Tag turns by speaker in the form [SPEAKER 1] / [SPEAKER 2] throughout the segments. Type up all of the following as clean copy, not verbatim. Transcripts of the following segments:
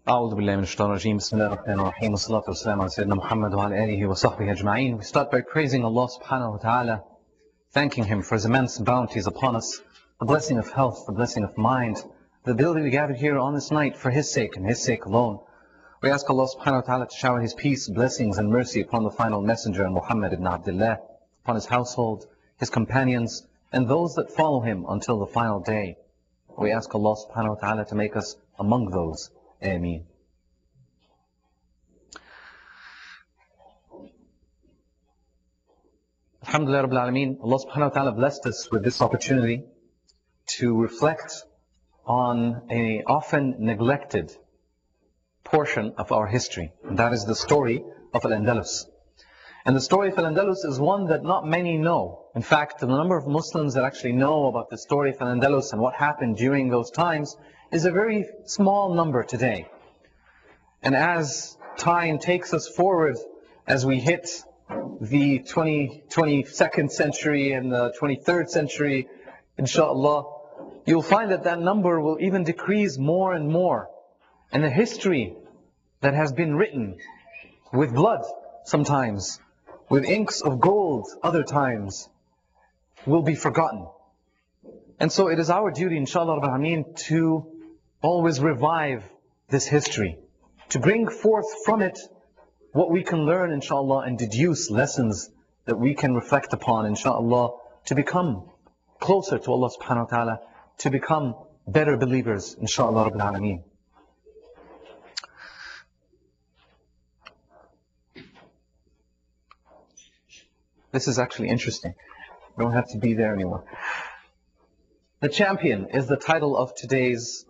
[SPEAKER 1] أعوذ بالله من الشيطان الرجيم بسم الله الرحمن الرحيم والصلاة والسلام على سيدنا محمد وعلى آله وصحبه أجمعين. We start by praising Allah subhanahu wa ta'ala, thanking Him for His immense bounties upon us, the blessing of health, the blessing of mind, the ability to gather here on this night for His sake and His sake alone. We ask Allah subhanahu wa ta'ala to shower His peace, blessings and mercy upon the final messenger Muhammad ibn Abdullah, upon his household, his companions and those that follow him until the final day. We ask Allah subhanahu wa ta'ala to make us among those. Ameen. Alhamdulillah Rabbil Alameen, Allah subhanahu wa ta'ala blessed us with this opportunity to reflect on an often neglected portion of our history. And that is the story of Al-Andalus. And the story of Al-Andalus is one that not many know. In fact, the number of Muslims that actually know about the story of Al-Andalus and what happened during those times is a very small number today. And as time takes us forward, as we hit the 22nd century and the 23rd century, inshallah, you'll find that that number will even decrease more and more. And the history that has been written with blood sometimes, with inks of gold other times, will be forgotten. And so it is our duty, inshallah, to always revive this history, to bring forth from it what we can learn, inshallah, and deduce lessons that we can reflect upon, inshallah, to become closer to Allah subhanahu wa ta'ala, to become better believers, inshallah Rabbil Alameen. This is actually interesting. We don't have to be there anymore. The Champion is the title of today's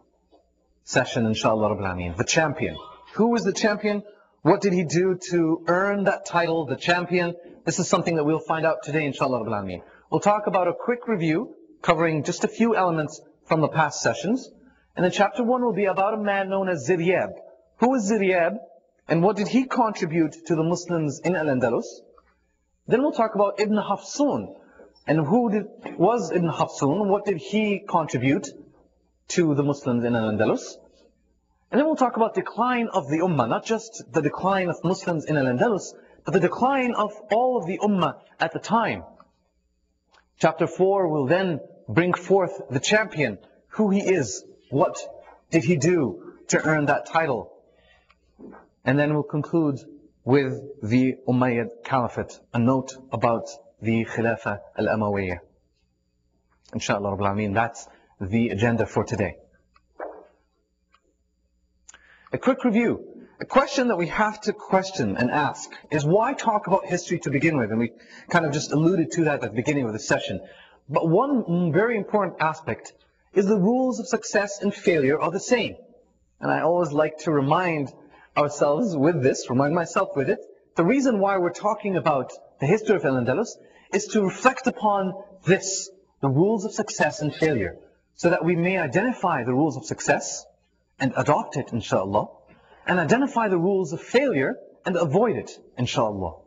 [SPEAKER 1] session, inshallah Rabbil Alameen. The Champion. Who is the champion? What did he do to earn that title, the champion? This is something that we'll find out today, inshallah Rabbil Alameen. We'll talk about a quick review, covering just a few elements from the past sessions. And then chapter 1 will be about a man known as Ziryab. Who is Ziryab? And what did he contribute to the Muslims in Al-Andalus? Then we'll talk about Ibn Hafsun. And who was Ibn Hafsun? What did he contribute to the Muslims in Al-Andalus? And then we'll talk about decline of the Ummah, not just the decline of Muslims in Al-Andalus, but the decline of all of the Ummah at the time. Chapter 4 will then bring forth the champion, who he is, what did he do to earn that title. And then we'll conclude with the Umayyad Caliphate, a note about the Khilafah Al-Amawiyyah. Inshallah Rabbil Alameen, that's the agenda for today. A quick review. A question that we have to question and ask is, why talk about history to begin with? And we kind of just alluded to that at the beginning of the session. But one very important aspect is the rules of success and failure are the same. And I always like to remind ourselves with this, remind myself with it. The reason why we're talking about the history of Al-Andalus is to reflect upon this, the rules of success and failure, so that we may identify the rules of success and adopt it, inshallah, and identify the rules of failure and avoid it, inshallah.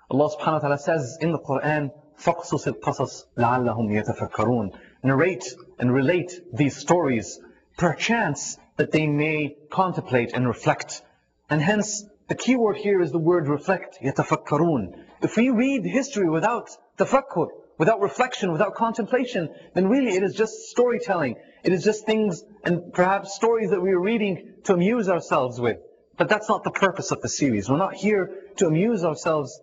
[SPEAKER 1] Allah subhanahu wa ta'ala says in the Quran, فَقْصُصِ الْقَصَصِ لَعَلَّهُمْ يَتَفَكَّرُونَ. Narrate and relate these stories, perchance that they may contemplate and reflect. And hence, the key word here is the word reflect, يَتَفَكَّرُونَ. If we read history without tafakkur, without reflection, without contemplation, then really it is just storytelling. It is just things and perhaps stories that we are reading to amuse ourselves with. But that's not the purpose of the series. We're not here to amuse ourselves,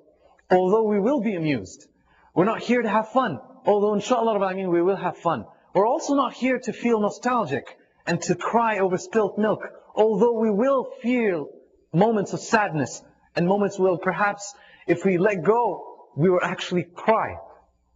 [SPEAKER 1] although we will be amused. We're not here to have fun, although inshallah we will have fun. We're also not here to feel nostalgic and to cry over spilt milk, although we will feel moments of sadness and moments will perhaps, if we let go, we will actually cry.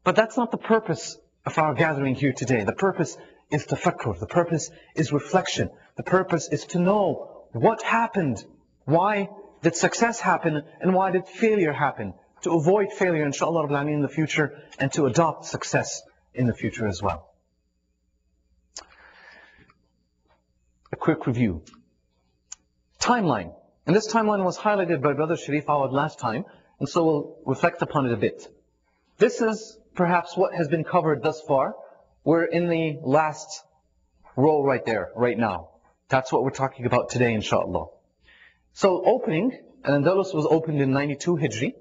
[SPEAKER 1] But that's not the purpose of our gathering here today. The purpose is tafakkur. The purpose is reflection. The purpose is to know what happened, why did success happen, and why did failure happen. To avoid failure, inshallah in the future, and to adopt success in the future as well. A quick review. Timeline. And this timeline was highlighted by Brother Sharif Awad last time, and so we'll reflect upon it a bit. This is perhaps what has been covered thus far. We're in the last row right there, right now. That's what we're talking about today, inshallah. So opening, Al-Andalus was opened in 92 Hijri,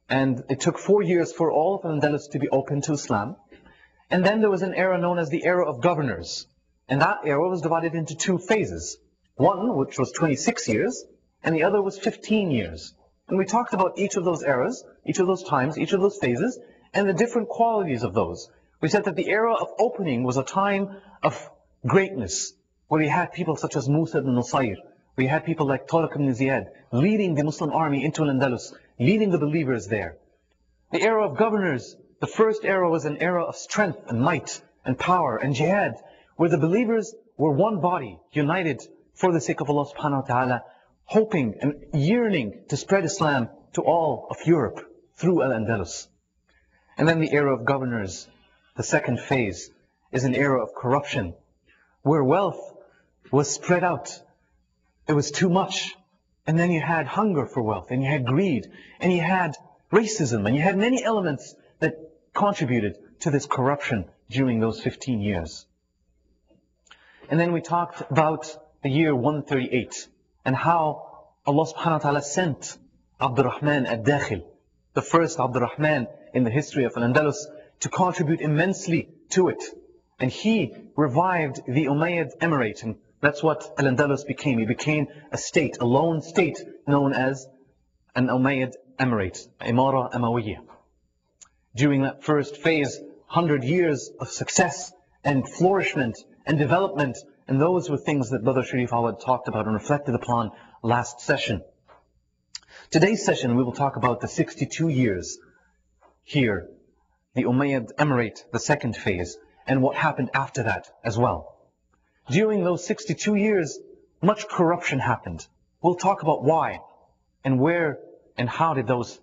[SPEAKER 1] and it took 4 years for all of Al-Andalus to be open to Islam. And then there was an era known as the era of governors. And that era was divided into 2 phases. One, which was 26 years, and the other was 15 years. And we talked about each of those eras, each of those times, each of those phases, and the different qualities of those. We said that the era of opening was a time of greatness, where we had people such as Musa ibn Nusayr, we had people like Tariq ibn Ziyad, leading the Muslim army into Al-Andalus, leading the believers there. The era of governors, the first era was an era of strength and might and power and jihad, where the believers were one body, united for the sake of Allah subhanahu wa ta'ala, hoping and yearning to spread Islam to all of Europe through Al-Andalus. And then the era of governors, the second phase, is an era of corruption, where wealth was spread out. It was too much. And then you had hunger for wealth, and you had greed, and you had racism, and you had many elements that contributed to this corruption during those 15 years. And then we talked about the year 138, and how Allah subhanahu wa ta'ala sent Abdurrahman ad-Dakhil, the first Abdurrahman in the history of Al-Andalus, to contribute immensely to it. And he revived the Umayyad Emirate, and that's what Al-Andalus became. It became a state, a lone state, known as an Umayyad Emirate, Imara Amawiyya. During that first phase, 100 years of success and flourishment and development, and those were things that Brother Sharif Awad talked about and reflected upon last session. Today's session we will talk about the 62 years here, the Umayyad Emirate, the second phase, and what happened after that as well. During those 62 years, much corruption happened. We'll talk about why, and where, and how did this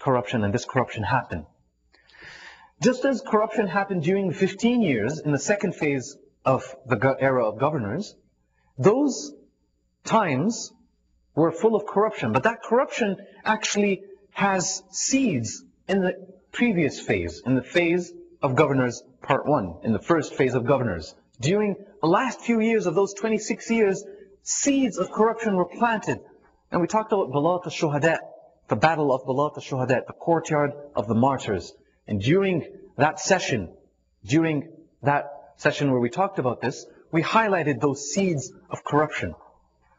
[SPEAKER 1] corruption happen. Just as corruption happened during the 15 years in the second phase of the era of governors, those times were full of corruption. But that corruption actually has seeds in the previous phase, in the phase of governors part 1, in the first phase of governors. During the last few years of those 26 years, seeds of corruption were planted. And we talked about Balat al-Shuhada, the battle of Balat al-Shuhada, the courtyard of the martyrs. And during that session where we talked about this, we highlighted those seeds of corruption.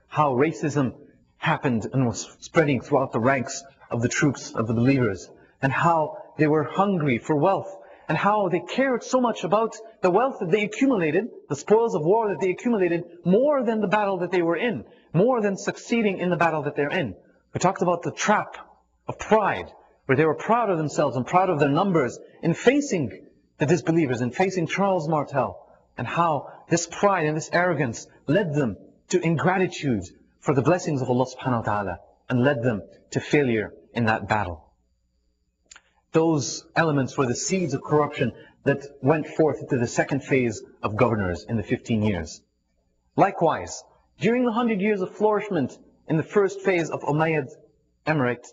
[SPEAKER 1] How racism happened and was spreading throughout the ranks of the troops, of the believers. And how they were hungry for wealth. And how they cared so much about the wealth that they accumulated, the spoils of war that they accumulated, more than the battle that they were in, more than succeeding in the battle that they're in. We talked about the trap of pride, where they were proud of themselves and proud of their numbers in facing the disbelievers, in facing Charles Martel, and how this pride and this arrogance led them to ingratitude for the blessings of Allah subhanahu wa ta'ala, and led them to failure in that battle. Those elements were the seeds of corruption that went forth into the second phase of governors in the 15 years. Likewise, during the 100 years of flourishment in the first phase of Umayyad Emirate,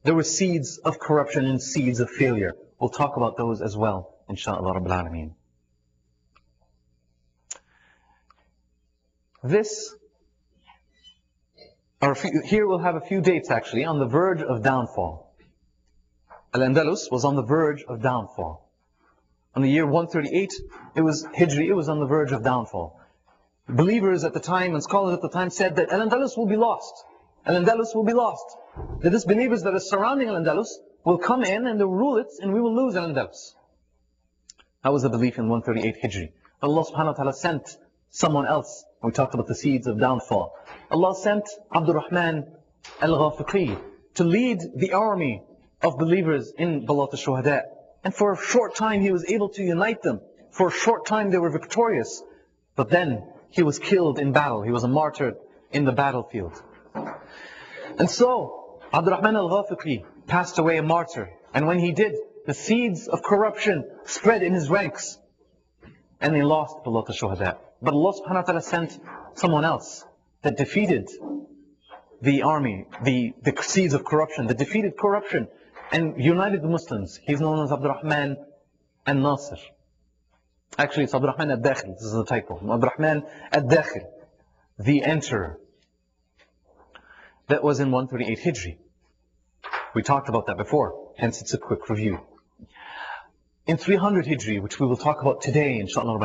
[SPEAKER 1] there were seeds of corruption and seeds of failure. We'll talk about those as well, inshaAllah Rabbil Alameen. Here we'll have a few dates actually on the verge of downfall. Al-Andalus was on the verge of downfall. On the year 138, it was Hijri, it was on the verge of downfall. Believers at the time and scholars at the time said that Al-Andalus will be lost. Al-Andalus will be lost. The disbelievers that are surrounding Al-Andalus will come in and they'll rule it, and we will lose Al-Andalus. That was the belief in 138 Hijri. Allah subhanahu wa ta'ala sent someone else. We talked about the seeds of downfall. Allah sent Abdurrahman al-Ghafiqi to lead the army of believers in Balat al-Shuhada. And for a short time he was able to unite them. For a short time they were victorious. But then he was killed in battle. He was a martyr in the battlefield. And so Abdurrahman al-Ghafiqi passed away a martyr. And when he did, the seeds of corruption spread in his ranks. And they lost Balat al-Shuhada. But Allah subhanahu wa ta'ala sent someone else that defeated the army, the seeds of corruption, that defeated corruption and united the Muslims. He's known as Abdurrahman al-Nasir. Actually, it's Abdurrahman al-Dakhil. This is a typo. Abdurrahman al-Dakhil. the Enterer. That was in 138 Hijri. We talked about that before, hence it's a quick review. In 300 Hijri, which we will talk about today, inshallah,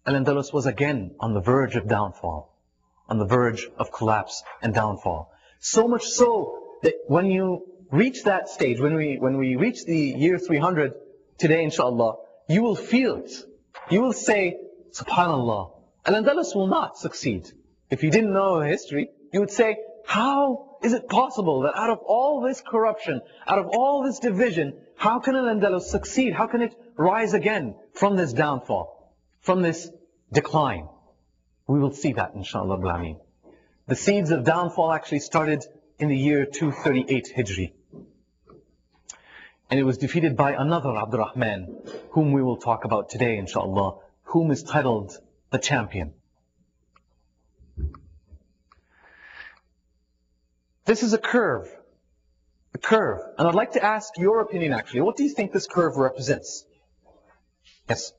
[SPEAKER 1] Al-Andalus was again on the verge of downfall, on the verge of collapse and downfall. So much so that when you reach that stage, when we reach the year 300 today, inshallah, you will feel it. You will say, subhanallah, Al-Andalus will not succeed. If you didn't know history, you would say, how is it possible that out of all this corruption, out of all this division, how can Al-Andalus succeed? How can it rise again from this downfall, from this decline? We will see that, inshallah. The seeds of downfall actually started in the year 238 Hijri. And it was defeated by another Abdurrahman, whom we will talk about today, inshallah, whom is titled the champion. This is a curve. A curve. And I'd like to ask your opinion actually. What do you think this curve represents? Yes?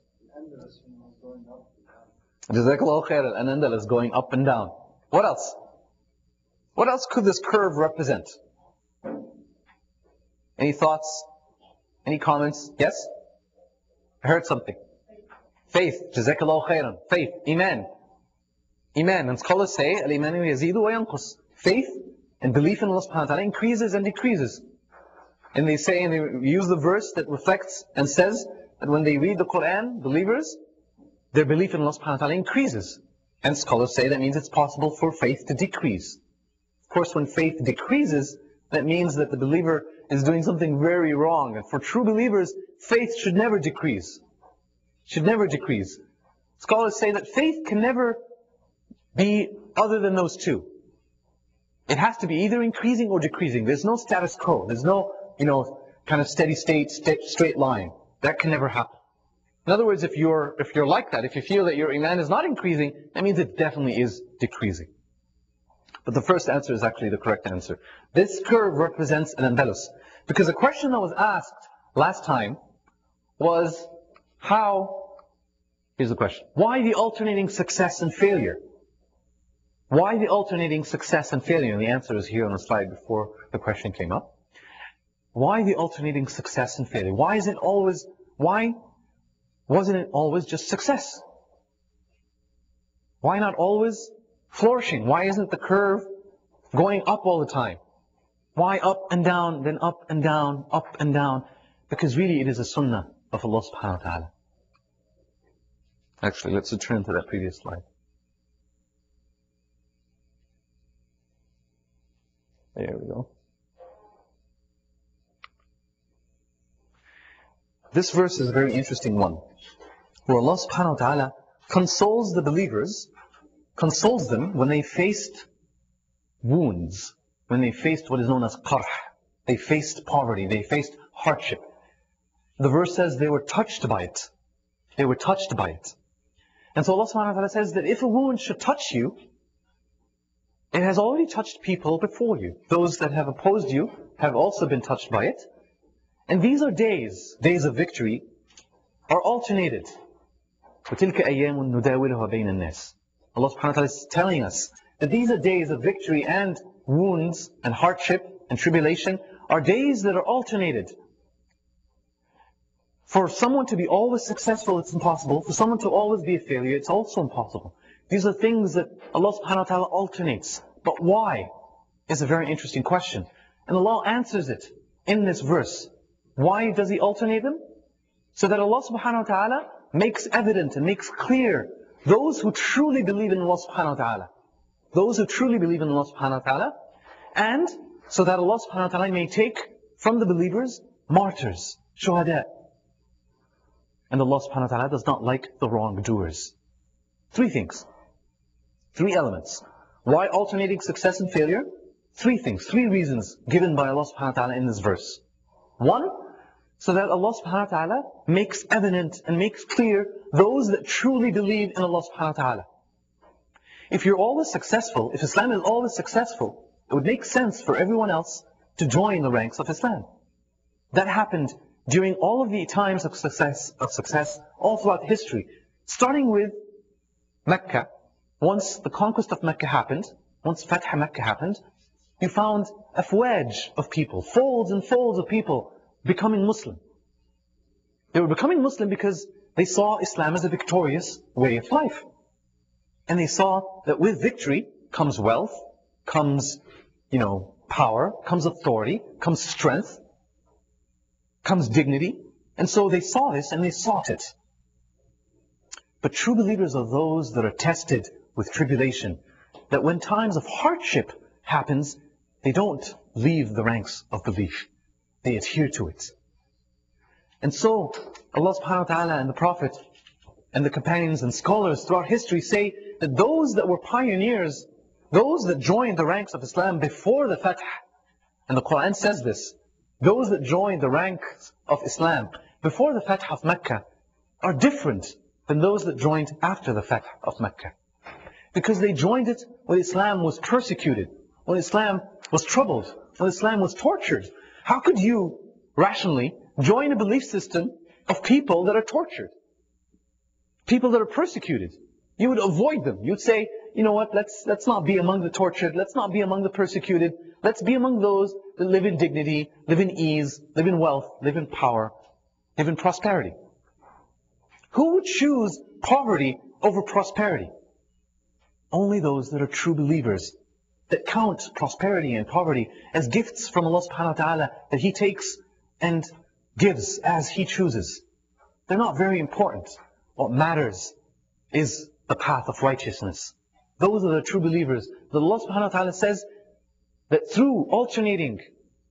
[SPEAKER 1] Jazakallahu khairan. Al-Andalus going up and down. What else? What else could this curve represent? Any thoughts? Any comments? Yes? I heard something. Faith. Jazakallahu khairan. Faith. Iman. Iman. And scholars say, Al-Imanu yazidu wa yanqus. Faith and belief in Allah subhanahu wa ta'ala increases and decreases. And they say, and they use the verse that reflects and says that when they read the Quran, believers, their belief in Allah subhanahu wa ta'ala increases. And scholars say that means it's possible for faith to decrease. Of course, when faith decreases, that means that the believer is doing something very wrong. And for true believers, faith should never decrease. Should never decrease. Scholars say that faith can never be other than those two. It has to be either increasing or decreasing. There's no status quo. There's no, kind of steady state, straight line. That can never happen. In other words, if you're like that, if you feel that your iman is not increasing, that means it definitely is decreasing. But the first answer is actually the correct answer. This curve represents Al-Andalus. Because the question that was asked last time was, here's the question, why the alternating success and failure? Why the alternating success and failure? And the answer is here on the slide before the question came up. Why the alternating success and failure? Why wasn't it always just success? Why not always flourishing? Why isn't the curve going up all the time? Why up and down, then up and down, up and down? Because really it is a sunnah of Allah subhanahu wa ta'ala. Actually, let's return to that previous slide. There we go. This verse is a very interesting one, where Allah subhanahu wa ta'ala consoles the believers, consoles them when they faced wounds, when they faced what is known as qarh. They faced poverty, they faced hardship. The verse says they were touched by it. They were touched by it. And so Allah subhanahu wa ta'ala says that if a wound should touch you, it has already touched people before you. Those that have opposed you have also been touched by it. And these are days of victory, are alternated. وَتِلْكَ أَيَّامٌ نُدَاوِلُهَا بَيْنَ النَّاسِ. Allah subhanahu wa ta'ala is telling us that these are days of victory and wounds and hardship and tribulation are days that are alternated. For someone to be always successful, it's impossible. For someone to always be a failure, it's also impossible. These are things that Allah subhanahu wa ta'ala alternates. But why? Is a very interesting question. And Allah answers it in this verse. Why does He alternate them? So that Allah subhanahu wa ta'ala makes evident and makes clear those who truly believe in Allah subhanahu wa ta'ala. Those who truly believe in Allah subhanahu wa ta'ala. And so that Allah subhanahu wa ta'ala may take from the believers martyrs, shuhada. And Allah subhanahu wa ta'ala does not like the wrongdoers. Three things. Three elements. Why alternating success and failure? Three things, three reasons given by Allah subhanahu wa ta'ala in this verse. One, so that Allah subhanahu wa ta'ala makes evident and makes clear those that truly believe in Allah subhanahu wa ta'ala. If you're always successful, if Islam is always successful, it would make sense for everyone else to join the ranks of Islam. That happened during all of the times of success all throughout history. Starting with Mecca, Once the conquest of Mecca happened, once Fath Mecca happened, you found afwaj of people, folds and folds of people becoming Muslim. They were becoming Muslim because they saw Islam as a victorious way of life. And they saw that with victory comes wealth, comes, power, comes authority, comes strength, comes dignity. And so they saw this and they sought it. But true believers are those that are tested with tribulation, that when times of hardship happens, they don't leave the ranks of belief. They adhere to it. And so Allah subhanahu wa ta'ala and the Prophet and the companions and scholars throughout history say that those that were pioneers, those that joined the ranks of Islam before the Fath, and the Quran says this, those that joined the ranks of Islam before the Fath of Mecca are different than those that joined after the Fath of Mecca. Because they joined it when Islam was persecuted, when Islam was troubled, when Islam was tortured. How could you rationally join a belief system of people that are tortured? People that are persecuted. You would avoid them. You'd say, you know what, let's not be among the tortured, let's not be among the persecuted, let's be among those that live in dignity, live in ease, live in wealth, live in power, live in prosperity. Who would choose poverty over prosperity? Only those that are true believers, that count prosperity and poverty as gifts from Allah subhanahu wa ta'ala that He takes and gives as He chooses. They're not very important. What matters is the path of righteousness. Those are the true believers that Allah subhanahu wa ta'ala says that through alternating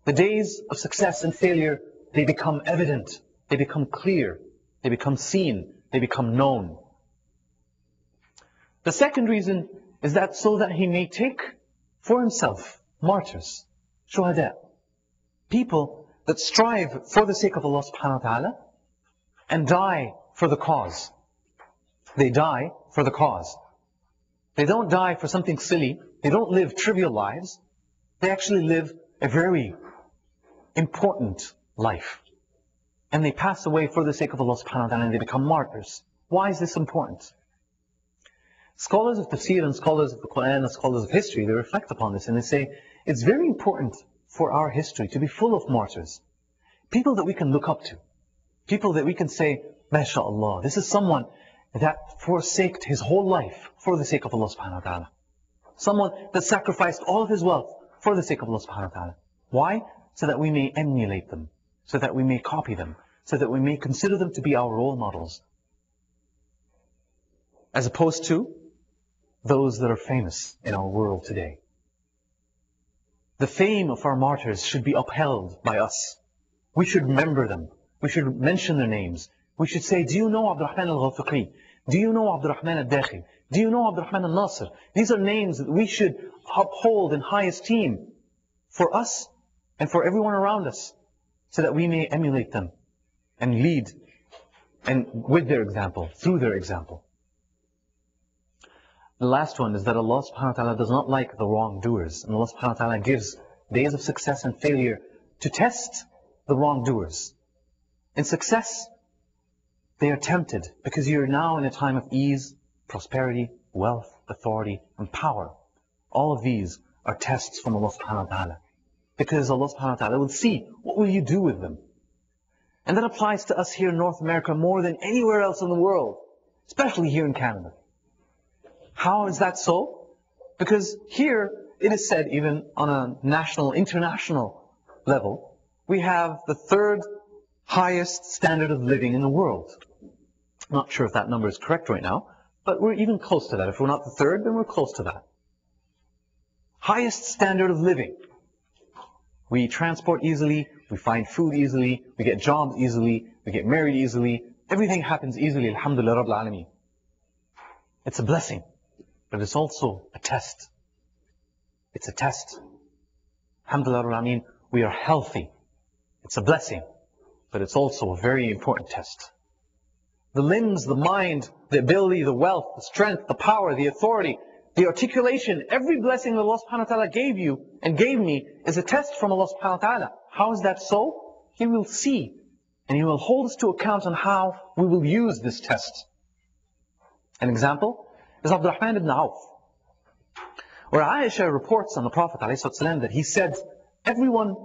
[SPEAKER 1] the days of success and failure, they become evident, they become clear, they become seen, they become known. The second reason is that so that He may take for Himself martyrs, shuhada, people that strive for the sake of Allah subhanahu wa ta'ala and die for the cause. They die for the cause. They don't die for something silly. They don't live trivial lives. They actually live a very important life. And they pass away for the sake of Allah subhanahu wa ta'ala and they become martyrs. Why is this important? Scholars of tafsir and scholars of the Quran and scholars of history, they reflect upon this and they say, it's very important for our history to be full of martyrs. People that we can look up to. People that we can say, MashaAllah, this is someone that forsaked his whole life for the sake of Allah subhanahu wa ta'ala. Someone that sacrificed all of his wealth for the sake of Allah subhanahu wa ta'ala. Why? So that we may emulate them. So that we may copy them. So that we may consider them to be our role models. As opposed to those that are famous in our world today. The fame of our martyrs should be upheld by us. We should remember them. We should mention their names. We should say, do you know Abdurrahman al-Ghafiqi? Do you know Abdurrahman al-Dakhil? Do you know Abdurrahman al-Nasir? These are names that we should uphold in high esteem for us and for everyone around us, so that we may emulate them and lead and with their example, through their example. The last one is that Allah subhanahu wa ta'ala does not like the wrongdoers. And Allah subhanahu wa ta'ala gives days of success and failure to test the wrongdoers. In success, they are tempted because you're now in a time of ease, prosperity, wealth, authority, and power. All of these are tests from Allah subhanahu wa ta'ala. Because Allah subhanahu wa ta'ala will see, what will you do with them? And that applies to us here in North America more than anywhere else in the world, especially here in Canada. How is that so? Because here, it is said, even on a national, international level, we have the third highest standard of living in the world. I'm not sure if that number is correct right now, but we're even close to that. If we're not the third, then we're close to that. Highest standard of living. We transport easily, we find food easily, we get jobs easily, we get married easily. Everything happens easily, alhamdulillah rabbil alameen. It's a blessing, but it's also a test. It's a test. Alhamdulillah rabbil alameen, we are healthy. It's a blessing, but it's also a very important test. The limbs, the mind, the ability, the wealth, the strength, the power, the authority, the articulation, every blessing that Allah subhanahu wa ta'ala gave you and gave me is a test from Allah subhanahu wa ta'ala. How is that so? He will see and He will hold us to account on how we will use this test. An example, is Abdurrahman ibn Auf. Where Aisha reports on the Prophet ﷺ that he said, everyone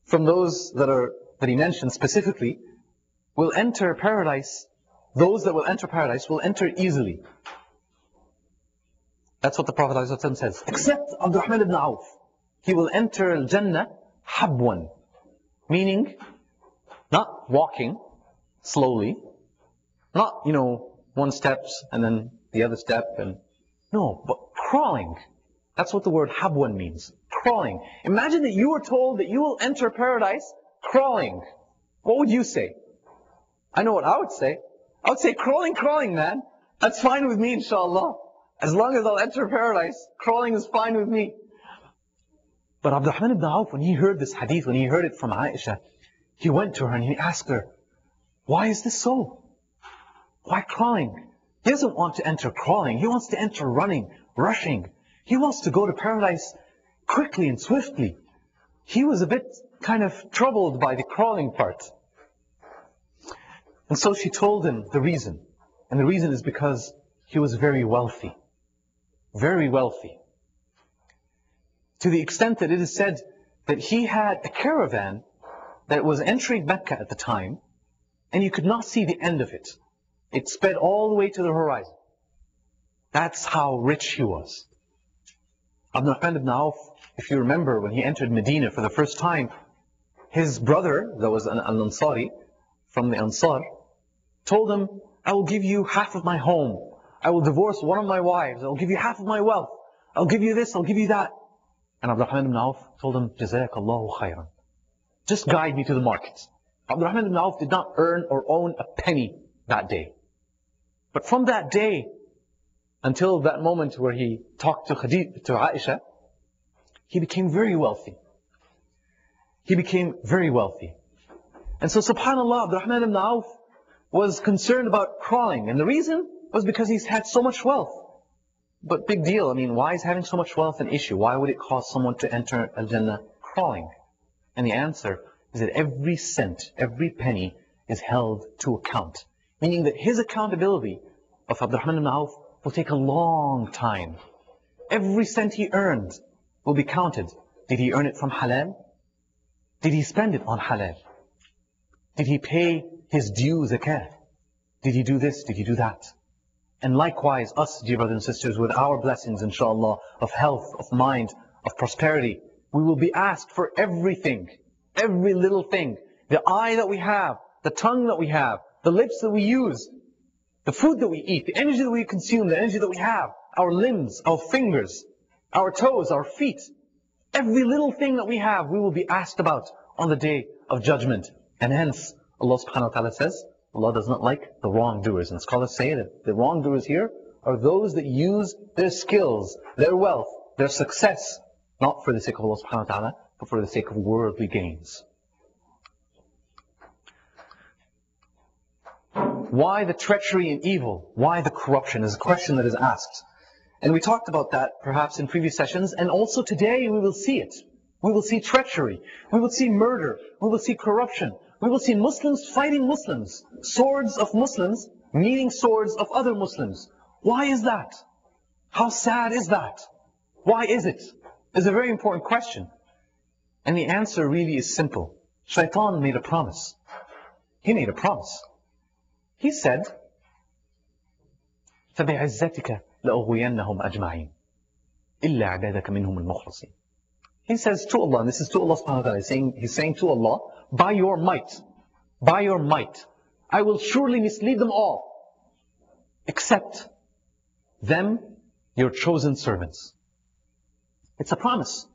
[SPEAKER 1] from those that he mentioned specifically will enter paradise. Those that will enter paradise will enter easily. That's what the Prophet ﷺ says. Except Abdurrahman ibn Auf. He will enter Al-Jannah habwan. Meaning, not walking slowly. Not, one steps and then the other step. No, but crawling. That's what the word habwan means. Crawling. Imagine that you were told that you will enter paradise crawling. What would you say? I know what I would say. I would say crawling, man. That's fine with me, inshallah. As long as I'll enter paradise, crawling is fine with me. But Abdurrahman ibn Auf, when he heard this hadith, when he heard it from Aisha, he went to her and he asked her, why is this so? Why crawling? He doesn't want to enter crawling. He wants to enter running, rushing. He wants to go to paradise quickly and swiftly. He was a bit kind of troubled by the crawling part. And so she told him the reason. And the reason is because he was very wealthy. Very wealthy. To the extent that it is said that he had a caravan that was entering Mecca at the time, and you could not see the end of it. It sped all the way to the horizon. That's how rich he was. Abdurrahman ibn Auf, if you remember, when he entered Medina for the first time, his brother, that was an Ansari, from the Ansar, told him, I will give you half of my home. I will divorce one of my wives. I will give you half of my wealth. I'll give you this, I'll give you that. And Abdurrahman ibn Auf told him, Jazakallahu khayran. Just guide me to the market. Abdurrahman ibn Auf did not earn or own a penny that day. But from that day until that moment where he talked to Aisha, he became very wealthy. He became very wealthy. And so subhanAllah, Abdurrahman ibn Auf was concerned about crawling. And the reason was because he's had so much wealth. But big deal, why is having so much wealth an issue? Why would it cause someone to enter Al-Jannah crawling? And the answer is that every cent, every penny is held to account. Meaning that his accountability of Abdurrahman ibn Auf will take a long time. Every cent he earned will be counted. Did he earn it from halal? Did he spend it on halal? Did he pay his due zakah? Did he do this? Did he do that? And likewise, us, dear brothers and sisters, with our blessings, inshallah, of health, of mind, of prosperity, we will be asked for everything, every little thing. The eye that we have, the tongue that we have, the lips that we use, the food that we eat, the energy that we consume, the energy that we have, our limbs, our fingers, our toes, our feet. Every little thing that we have, we will be asked about on the day of judgment. And hence, Allah subhanahu wa ta'ala says, Allah does not like the wrongdoers. And scholars say that the wrongdoers here are those that use their skills, their wealth, their success, not for the sake of Allah subhanahu wa ta'ala, but for the sake of worldly gains. Why the treachery and evil? Why the corruption is a question that is asked. And we talked about that perhaps in previous sessions, and also today we will see it. We will see treachery, we will see murder, we will see corruption, we will see Muslims fighting Muslims, swords of Muslims meeting swords of other Muslims. Why is that? How sad is that? Why is it? It's a very important question. And the answer really is simple. Shaitan made a promise. He made a promise. He said, فَبِعِزَّتِكَ لَأُغْوِيَنَّهُمْ أَجْمَعِينَ إِلَّا عِبَادَكَ مِنْهُمُ الْمُخْلَصِينَ. He says to Allah, and this is to Allah subhanahu wa ta'ala, he's saying to Allah, by your might, I will surely mislead them all, except them, your chosen servants. It's a promise.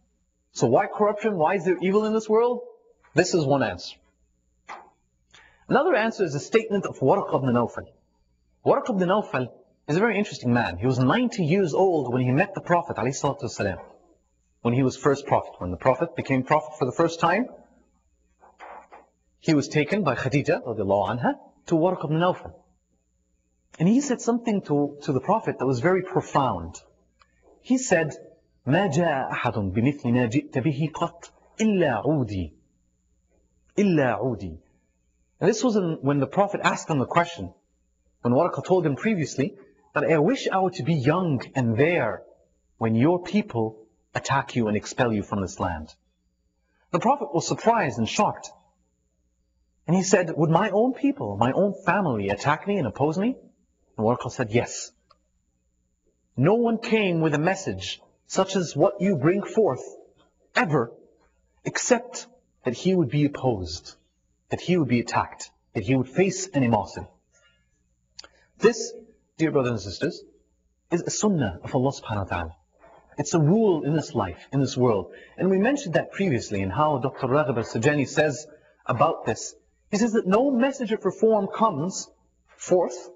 [SPEAKER 1] So why corruption? Why is there evil in this world? This is one answer. Another answer is a statement of Waraq ibn Nawfal. Waraq ibn Nawfal is a very interesting man. He was 90 years old when he met the Prophet ﷺ. When he was first prophet. When the Prophet became prophet for the first time, he was taken by Khadija radiallahu anha to Waraq ibn Nawfal. And he said something to the Prophet that was very profound. He said, ما جاء أحد بمثل ما جئت به قط إلا عودي إلا عودي. And this was when the Prophet asked him the question. When Waraq told him previously that I wish I were to be young and there when your people attack you and expel you from this land. The Prophet was surprised and shocked. And he said, would my own people, my own family attack me and oppose me? And Warqa said, yes. No one came with a message such as what you bring forth, ever, except that he would be opposed, that he would be attacked, that he would face animosity. This, dear brothers and sisters, is a sunnah of Allah subhanahu wa ta'ala. It's a rule in this life, in this world. And we mentioned that previously in how Dr. Raghib al-Sajjani says about this. He says that no message of reform comes forth,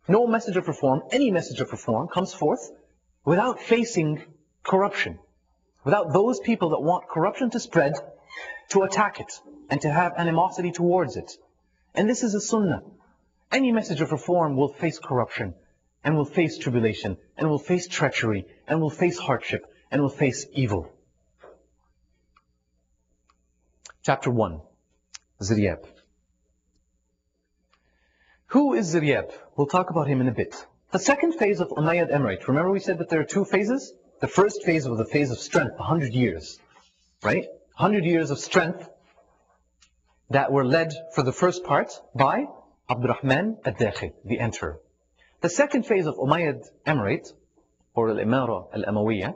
[SPEAKER 1] no message of reform, any message of reform comes forth without facing corruption. Without those people that want corruption to spread, to attack it, and to have animosity towards it. And this is a sunnah. Any message of reform will face corruption, and will face tribulation, and will face treachery, and will face hardship, and will face evil. Chapter 1, Ziryab. Who is Ziryab? We'll talk about him in a bit. The second phase of Umayyad Emirate. Remember we said that there are two phases? The first phase was the phase of strength, 100 years. Right? 100 years of strength that were led for the first part by Abdurrahman al-Dakhil, the emperor. The second phase of Umayyad Emirate, or Al-Imara Al-Amawiyya,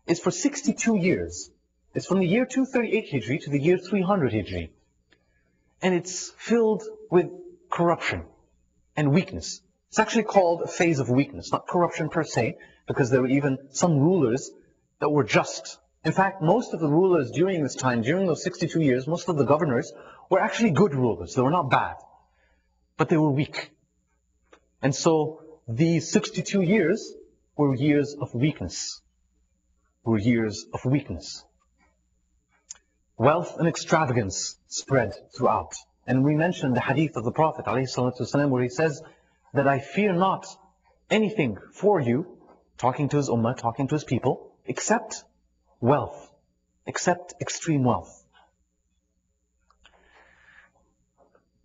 [SPEAKER 1] is for 62 years. It's from the year 238 Hijri to the year 300 Hijri. And it's filled with corruption and weakness. It's actually called a phase of weakness, not corruption per se, because there were even some rulers that were just. In fact, most of the rulers during this time, during those 62 years, most of the governors were actually good rulers. They were not bad, but they were weak. And so these 62 years were years of weakness. Were years of weakness. Wealth and extravagance spread throughout. And we mentioned the hadith of the Prophet ﷺ where he says that I fear not anything for you, talking to his ummah, talking to his people, except wealth, except extreme wealth.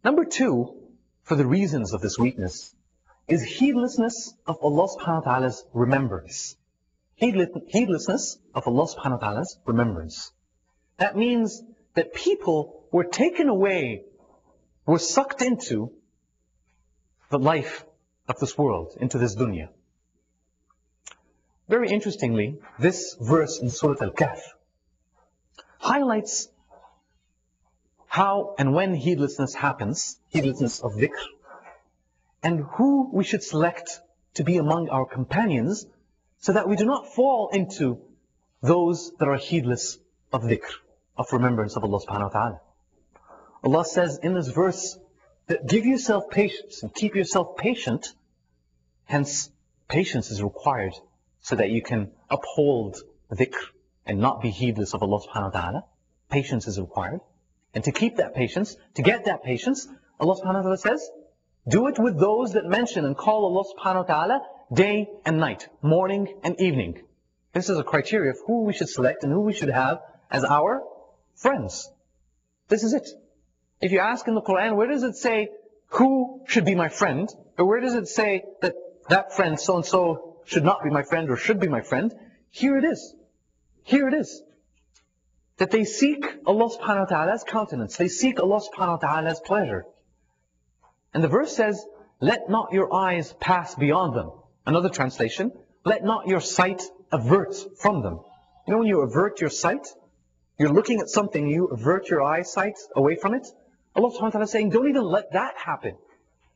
[SPEAKER 1] Number two, for the reasons of this weakness, is heedlessness of Allah subhanahu wa ta'ala's remembrance. Heedlessness of Allah subhanahu wa ta'ala's remembrance. That means that people were taken away, were sucked into the life of this world, into this dunya. Very interestingly, this verse in Surah Al-Kahf highlights how and when heedlessness happens, heedlessness of dhikr, and who we should select to be among our companions so that we do not fall into those that are heedless of dhikr, of remembrance of Allah subhanahu wa ta'ala. Allah says in this verse that give yourself patience and keep yourself patient. Hence, patience is required so that you can uphold dhikr and not be heedless of Allah subhanahu wa ta'ala. Patience is required. And to keep that patience, to get that patience, Allah subhanahu wa ta'ala says, do it with those that mention and call Allah subhanahu wa ta'ala day and night, morning and evening. This is a criteria of who we should select and who we should have as our friends. This is it. If you ask in the Quran, where does it say who should be my friend? Or where does it say that that friend so-and-so should not be my friend or should be my friend? Here it is. Here it is. That they seek Allah subhanahu wa ta'ala's countenance. They seek Allah subhanahu wa ta'ala's pleasure. And the verse says, let not your eyes pass beyond them. Another translation, let not your sight avert from them. You know when you avert your sight, you're looking at something, you avert your eyesight away from it. Allah subhanahu wa ta'ala is saying, don't even let that happen.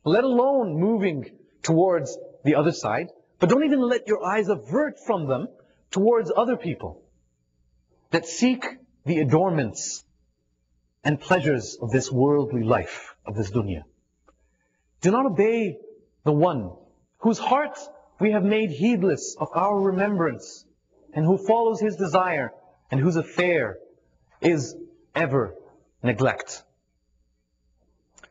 [SPEAKER 1] Let alone moving towards the other side, but don't even let your eyes avert from them towards other people that seek the adornments and pleasures of this worldly life, of this dunya. Do not obey the one whose heart we have made heedless of our remembrance, and who follows his desire, and whose affair is ever neglect.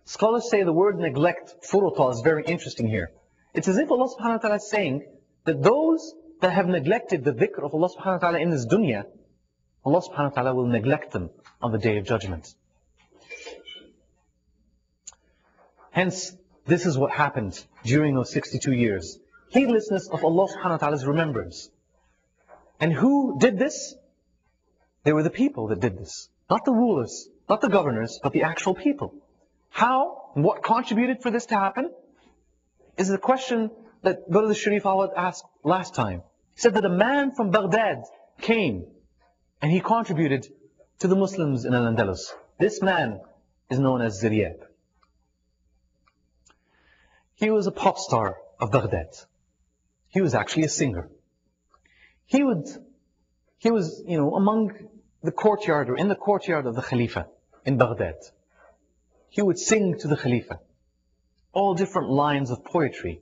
[SPEAKER 1] Scholars say the word neglect, furuta, is very interesting here. It's as if Allah subhanahu wa ta'ala is saying that those that have neglected the dhikr of Allah subhanahu wa ta'ala in this dunya, Allah subhanahu wa ta'ala will neglect them on the day of judgment. Hence, this is what happened during those 62 years. heedlessness of Allah subhanahu wa ta'ala's remembrance. And who did this? They were the people that did this. Not the rulers, not the governors, but the actual people. How and what contributed for this to happen is the question that Brother Sharif Awad asked last time. He said that a man from Baghdad came and he contributed to the Muslims in Al-Andalus. This man is known as Ziryab. He was a pop star of Baghdad. He was actually a singer. He was, among the courtyard or in the courtyard of the Khalifa in Baghdad. He would sing to the Khalifa all different lines of poetry.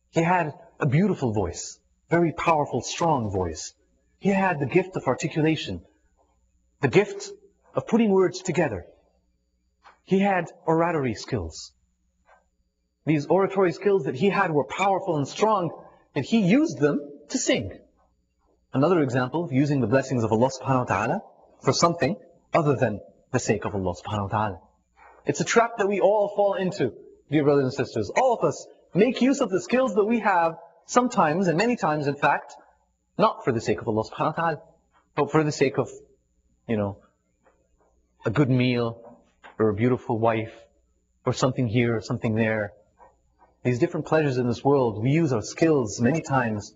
[SPEAKER 1] He had a beautiful voice, very powerful, strong voice. He had the gift of articulation, the gift of putting words together. He had oratory skills. These oratory skills that he had were powerful and strong, and he used them to sing. Another example of using the blessings of Allah subhanahu wa ta'ala for something other than the sake of Allah subhanahu wa ta'ala. It's a trap that we all fall into, dear brothers and sisters. All of us make use of the skills that we have sometimes, and many times in fact, not for the sake of Allah subhanahu wa ta'ala, but for the sake of, a good meal, or a beautiful wife, or something here, or something there. These different pleasures in this world, we use our skills many times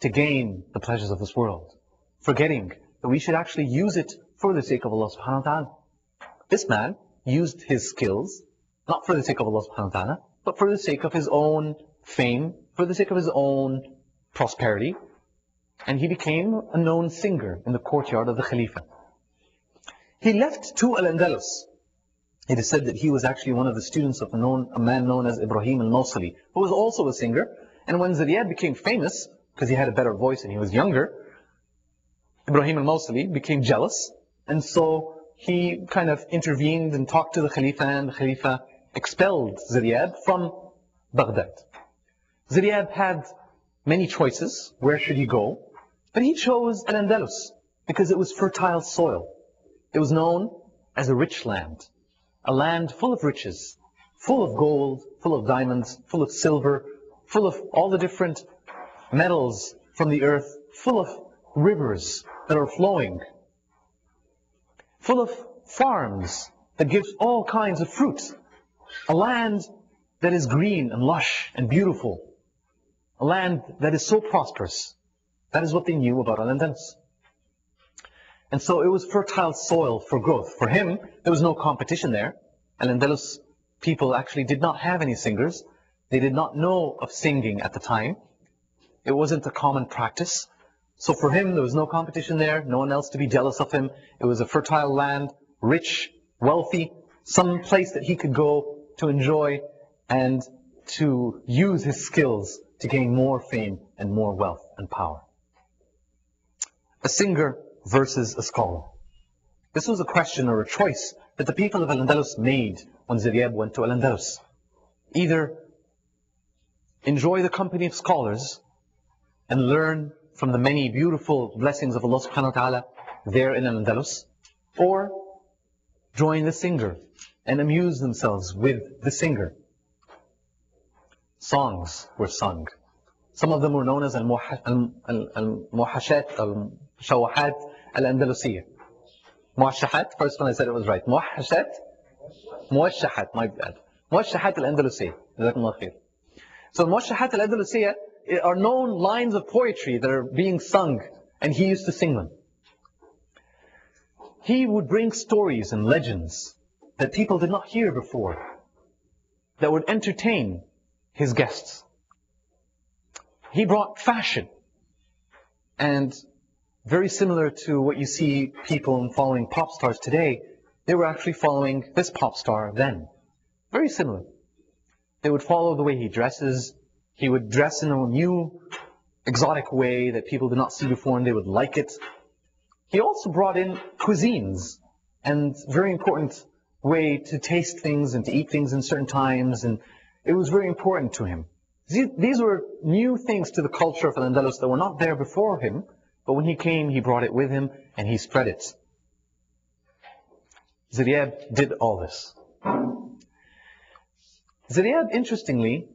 [SPEAKER 1] to gain the pleasures of this world, forgetting that we should actually use it for the sake of Allah subhanahu wa ta'ala. This man used his skills, not for the sake of Allah subhanahu wa ta'ala, but for the sake of his own fame, for the sake of his own prosperity, and he became a known singer in the courtyard of the Khalifa. He left to Al-Andalus. It is said that he was actually one of the students of a man known as Ibrahim al-Mawsili, who was also a singer. And when Ziryab became famous, because he had a better voice and he was younger, Ibrahim al-Mawsili became jealous. And so he kind of intervened and talked to the Khalifa, and the Khalifa expelled Ziryab from Baghdad. Ziryab had many choices. Where should he go? But he chose Al-Andalus because it was fertile soil. It was known as a rich land. A land full of riches, full of gold, full of diamonds, full of silver, full of all the different metals from the earth, full of rivers that are flowing, full of farms that give all kinds of fruits. A land that is green and lush and beautiful. A land that is so prosperous. That is what they knew about Al-Andalus. And so it was fertile soil for growth. For him, there was no competition there. Al-Andalus people actually did not have any singers. They did not know of singing at the time. It wasn't a common practice. So for him, there was no competition there, no one else to be jealous of him. It was a fertile land, rich, wealthy, some place that he could go to enjoy and to use his skills to gain more fame and more wealth and power. A singer versus a scholar. This was a question or a choice that the people of Al-Andalus made when Ziryab went to Al-Andalus. Either enjoy the company of scholars and learn from the many beautiful blessings of Allah subhanahu wa ta'ala there in Al-Andalus, or join the singer and amuse themselves with the singer. Songs were sung. Some of them were known as al-muwahashat, al-shawahat al-Andalusiyya. Muwashahat, first one I said it was right. Muwahashat, muwashahat, my bad. Muwashahat al-Andalusiyya. Jazakumullah khair. So muwashahat al-Andalusiyya are known lines of poetry that are being sung, and he used to sing them. He would bring stories and legends that people did not hear before, that would entertain his guests. He brought fashion, and very similar to what you see people following pop stars today, they were actually following this pop star then. Very similar. They would follow the way he dresses. He would dress in a new, exotic way that people did not see before, and they would like it. He also brought in cuisines, and very important way to taste things and to eat things in certain times, and it was very important to him. These were new things to the culture of Al-Andalus that were not there before him, but when he came, he brought it with him, and he spread it. Ziryab did all this. Ziryab, interestingly,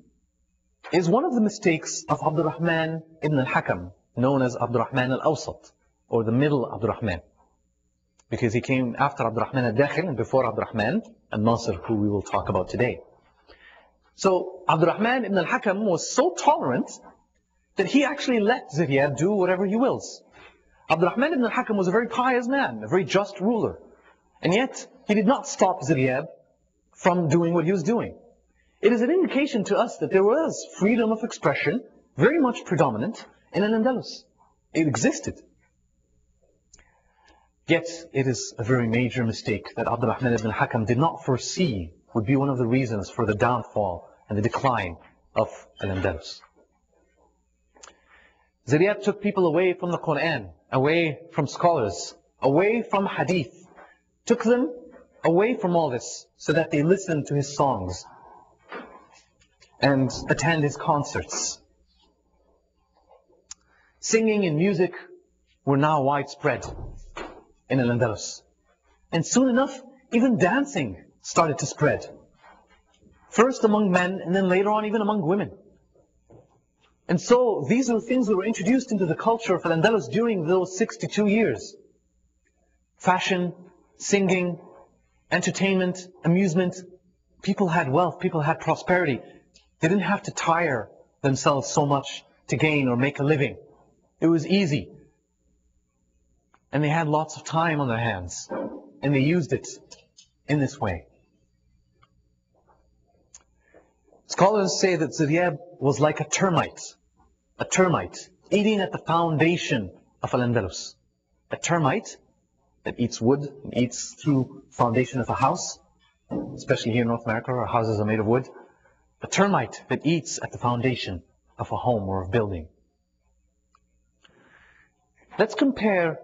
[SPEAKER 1] is one of the mistakes of Abdurrahman ibn al-Hakam, known as Abdurrahman al-Awsat, or the middle Abdurrahman. Because he came after Abdurrahman al-Dakhil and before Abdurrahman al-Nasir, who we will talk about today. So Abdurrahman ibn al-Hakam was so tolerant that he actually let Ziryab do whatever he wills. Abdurrahman ibn al-Hakam was a very pious man, a very just ruler. And yet, he did not stop Ziryab from doing what he was doing. It is an indication to us that there was freedom of expression, very much predominant, in Al-Andalus. It existed. Yet, it is a very major mistake that Abdurrahman ibn al-Hakam did not foresee would be one of the reasons for the downfall and the decline of Al-Andalus. Ziryab took people away from the Quran, away from scholars, away from hadith, took them away from all this so that they listened to his songs and attend his concerts. Singing and music were now widespread in Al-Andalus. And soon enough, even dancing started to spread. First among men, and then later on even among women. And so these are things that were introduced into the culture of Al-Andalus during those 62 years. Fashion, singing, entertainment, amusement. People had wealth, people had prosperity. They didn't have to tire themselves so much to gain or make a living. It was easy. And they had lots of time on their hands. And they used it in this way. Scholars say that Ziryab was like a termite eating at the foundation of Al-Andalus. A termite that eats wood and eats through the foundation of a house, especially here in North America, our houses are made of wood. A termite that eats at the foundation of a home or a building. Let's compare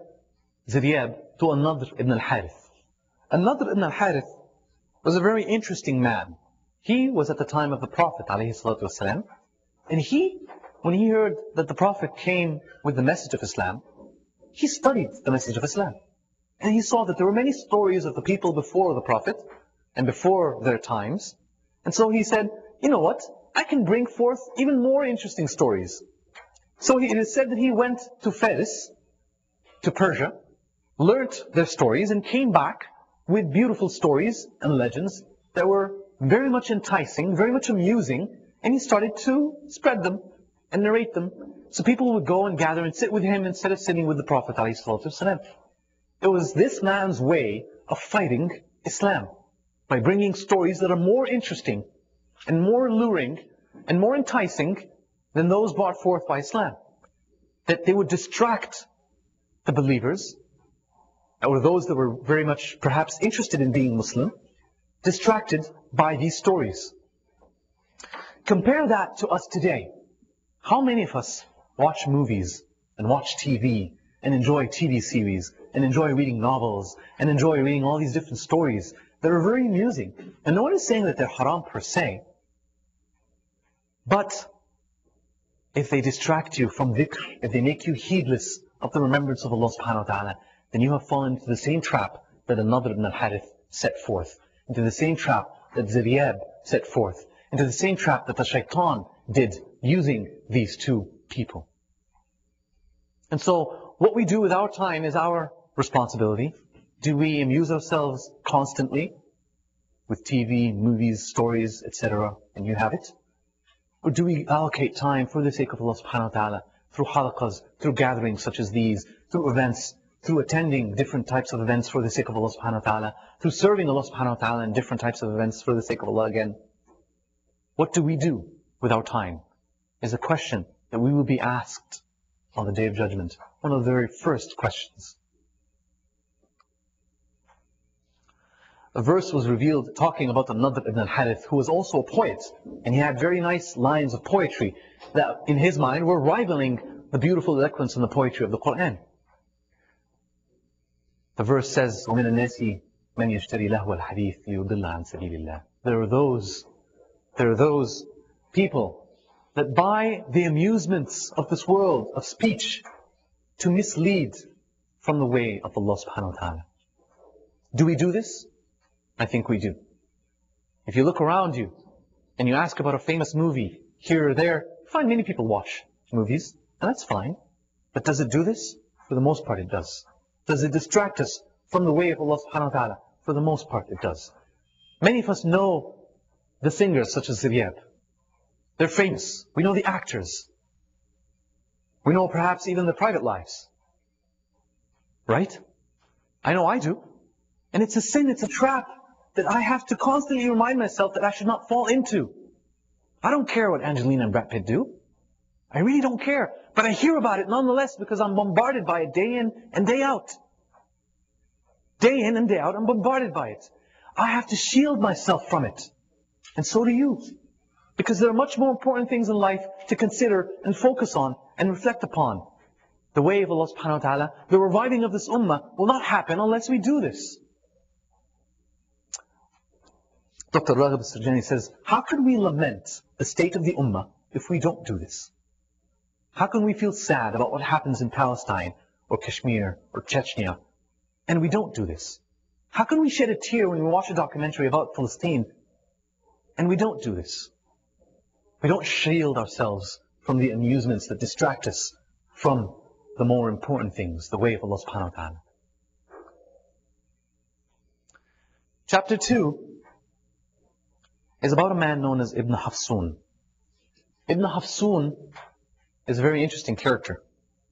[SPEAKER 1] Ziryab to An-Nadr ibn al-Harith. An-Nadr ibn al-Harith was a very interesting man. He was at the time of the Prophet ﷺ, and when he heard that the Prophet came with the message of Islam, he studied the message of Islam. And he saw that there were many stories of the people before the Prophet and before their times. And so he said, you know what? I can bring forth even more interesting stories. So it is said that he went to Fars, to Persia, learnt their stories, and came back with beautiful stories and legends that were very much enticing, very much amusing, and he started to spread them and narrate them. So people would go and gather and sit with him instead of sitting with the Prophet ﷺ. It was this man's way of fighting Islam, by bringing stories that are more interesting and more alluring and more enticing than those brought forth by Islam. That they would distract the believers, or those that were very much perhaps interested in being Muslim, distracted by these stories. Compare that to us today. How many of us watch movies and watch TV and enjoy TV series and enjoy reading novels and enjoy reading all these different stories that are very amusing? And no one is saying that they're haram per se. But if they distract you from dhikr, if they make you heedless of the remembrance of Allah subhanahu wa ta'ala, then you have fallen into the same trap that An-Nadr ibn al-Harith set forth, into the same trap that Ziryab set forth, into the same trap that the shaitan did using these two people. And so what we do with our time is our responsibility. Do we amuse ourselves constantly with TV, movies, stories, etc., and you have it? Or do we allocate time for the sake of Allah subhanahu wa ta'ala, through halaqas, through gatherings such as these, through events, through attending different types of events for the sake of Allah subhanahu wa ta'ala, through serving Allah subhanahu wa ta'ala in different types of events for the sake of Allah again? What do we do with our time is a question that we will be asked on the Day of Judgment. One of the very first questions. A verse was revealed talking about An-Nadr ibn al-Harith, who was also a poet, and he had very nice lines of poetry that in his mind were rivaling the beautiful eloquence and the poetry of the Quran. The verse says, وَمِنَ النَّاسِ مَنْ يَشْتَرِي لَهْوَ الْحَدِيثِ لِيُضِلَّ عَنْ سَبِيلِ اللَّهِ. There are those people that buy the amusements of this world, of speech, to mislead from the way of Allah subhanahu wa ta'ala. Do we do this? I think we do. If you look around you and you ask about a famous movie here or there. Fine, many people watch movies, and that's fine. But does it do this? For the most part, it does. Does it distract us from the way of Allah subhanahu wa ta'ala? For the most part, it does. Many of us know the singers such as Ziryab. They're famous. We know the actors. We know perhaps even their private lives. Right? I know I do. And it's a sin, it's a trap that I have to constantly remind myself that I should not fall into. I don't care what Angelina and Brad Pitt do. I really don't care. But I hear about it nonetheless because I'm bombarded by it day in and day out. Day in and day out, I'm bombarded by it. I have to shield myself from it. And so do you. Because there are much more important things in life to consider and focus on and reflect upon. The way of Allah subhanahu wa ta'ala, the reviving of this ummah will not happen unless we do this. Dr. Raghib al-Sarjani says, how can we lament the state of the ummah if we don't do this? How can we feel sad about what happens in Palestine or Kashmir or Chechnya and we don't do this? How can we shed a tear when we watch a documentary about Palestine and we don't do this? We don't shield ourselves from the amusements that distract us from the more important things, the way of Allah subhanahu wa ta'ala. Chapter 2 is about a man known as Ibn Hafsun. Ibn Hafsun is a very interesting character.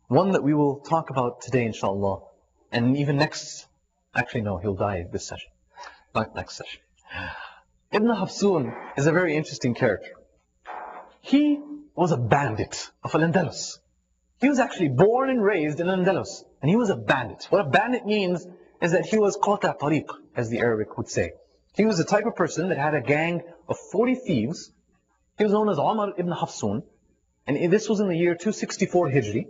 [SPEAKER 1] One that we will talk about today, inshallah. And even next, actually no, he'll die this session. Not next session. Ibn Hafsun is a very interesting character. He was a bandit of Al-Andalus. He was actually born and raised in Al-Andalus. And he was a bandit. What a bandit means is that he was qata tariq, as the Arabic would say. He was the type of person that had a gang of 40 thieves. He was known as Umar ibn Hafsun. And this was in the year 264 Hijri.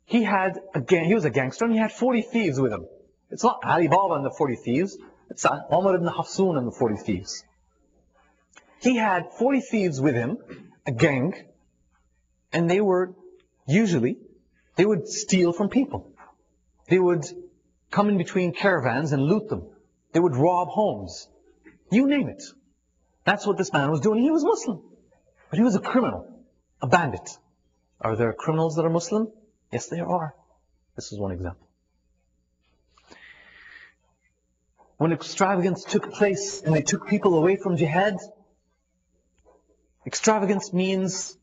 [SPEAKER 1] He was a gangster and he had 40 thieves with him. It's not Ali Baba and the 40 thieves. It's Umar ibn Hafsun and the 40 thieves. He had 40 thieves with him, a gang, and they would steal from people. They would come in between caravans and loot them. They would rob homes. You name it. That's what this man was doing. He was Muslim. But he was a criminal, a bandit. Are there criminals that are Muslim? Yes, there are. This is one example. When extravagance took place and they took people away from jihad, extravagance means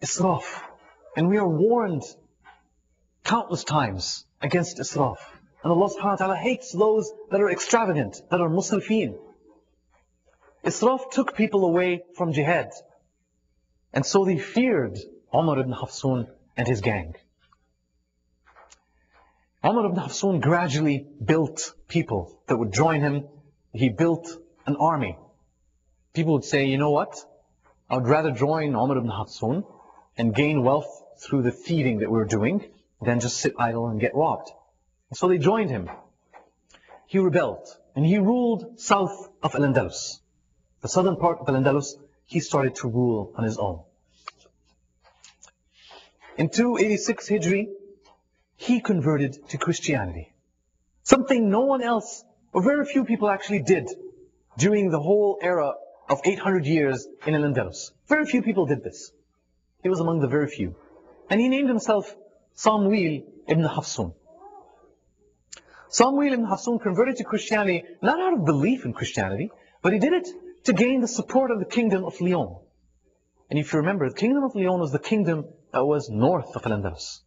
[SPEAKER 1] israf. And we are warned countless times against israf. And Allah subhanahu wa ta'ala hates those that are extravagant, that are musrifeen. Israf took people away from jihad. And so they feared Umar ibn Hafsun and his gang. Umar ibn Hafsun gradually built people that would join him. He built an army. People would say, you know what? I would rather join Umar ibn Hafsun and gain wealth through the thieving that we're doing than just sit idle and get robbed. And so they joined him. He rebelled and he ruled south of Al-Andalus. The southern part of Al-Andalus, he started to rule on his own. In 286 Hijri, he converted to Christianity. Something no one else, or very few people actually did during the whole era of 800 years in Al-Andalus. Very few people did this. He was among the very few. And he named himself Samuil ibn Hafsun. Samuil ibn Hafsun converted to Christianity not out of belief in Christianity, but he did it to gain the support of the kingdom of Lyon. And if you remember, the kingdom of Lyon was the kingdom that was north of Al-Andalus.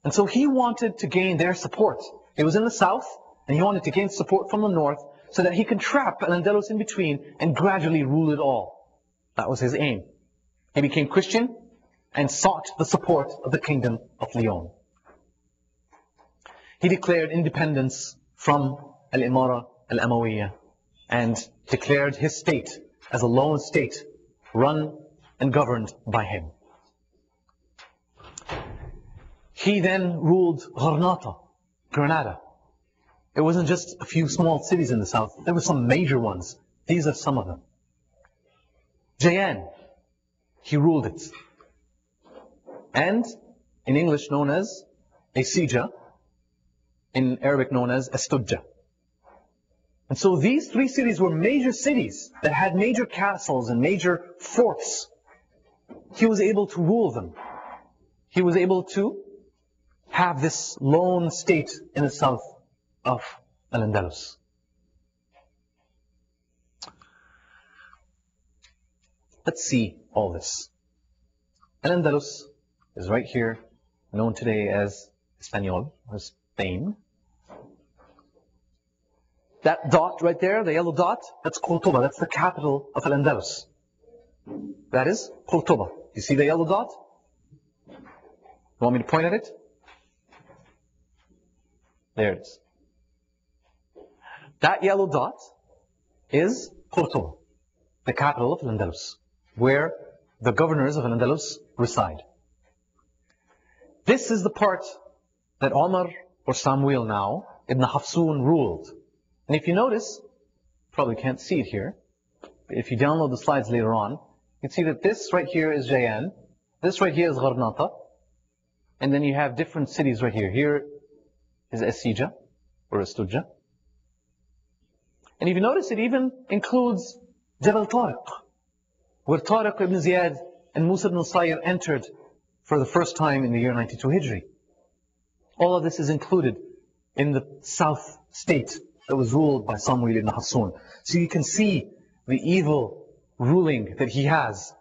[SPEAKER 1] And so he wanted to gain their support. He was in the south, and he wanted to gain support from the north so that he could trap Al-Andalus in between and gradually rule it all. That was his aim. He became Christian and sought the support of the kingdom of Lyon. He declared independence from Al-Imara Al-Amawiyya and declared his state as a lone state run and governed by him. He then ruled Granada. It wasn't just a few small cities in the south. There were some major ones. These are some of them. Jayan, he ruled it. And in English known as Asija, in Arabic known as Astudja. And so these three cities were major cities that had major castles and major forts. He was able to rule them. He was able to have this lone state in the south of Al-Andalus. Let's see all this. Al-Andalus is right here, known today as Espanol, or Spain. That dot right there, the yellow dot, that's Cordoba. That's the capital of Al-Andalus. That is Cordoba. You see the yellow dot? You want me to point at it? There it is. That yellow dot is Cordoba, the capital of Al-Andalus, where the governors of Al-Andalus reside. This is the part that Omar, or Samuel now, Ibn Hafsun ruled. And if you notice, probably can't see it here, but if you download the slides later on, you can see that this right here is Jayan, this right here is Gharnata, and then you have different cities right here. Here is Asija, or Astudja. And if you notice, it even includes Jabal Tariq, where Tariq ibn Ziyad and Musa ibn Sayr entered for the first time in the year 92 Hijri. All of this is included in the south state that was ruled by Samuel ibn Hassun. So you can see the evil ruling that he has.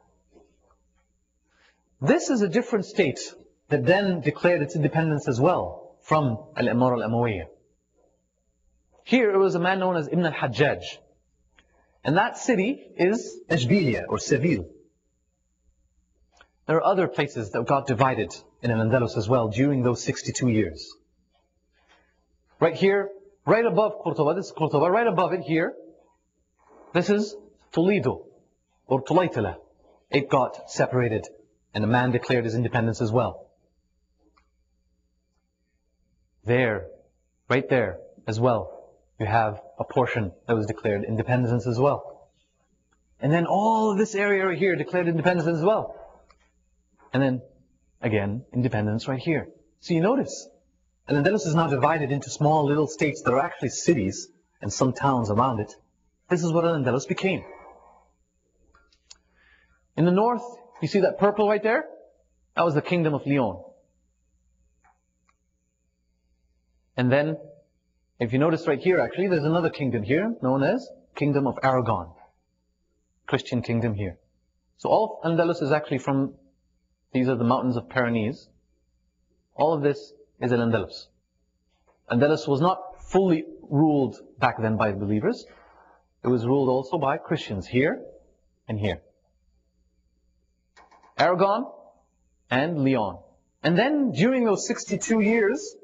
[SPEAKER 1] This is a different state that then declared its independence as well from Al-Imara al-Amawiyya. Here it was a man known as Ibn al-Hajjaj. And that city is Ashbilia, or Seville. There are other places that got divided in Al-Andalus as well during those 62 years. Right here, right above Cordoba, this is Cordoba, right above it here, this is Toledo, or Tulaytala. It got separated, and a man declared his independence as well. There, right there as well, you have a portion that was declared independence as well. And then all of this area right here declared independence as well. And then, again, independence right here. So you notice, Al-Andalus is now divided into small little states that are actually cities and some towns around it. This is what Al-Andalus became. In the north, you see that purple right there? That was the kingdom of Leon. And then, if you notice right here, actually, there's another kingdom here, known as Kingdom of Aragon. Christian kingdom here. So all of Al-Andalus is actually from, these are the mountains of Pyrenees. All of this is Al-Andalus. Andalus was not fully ruled back then by believers. It was ruled also by Christians here and here. Aragon and Leon. And then during those 62 years,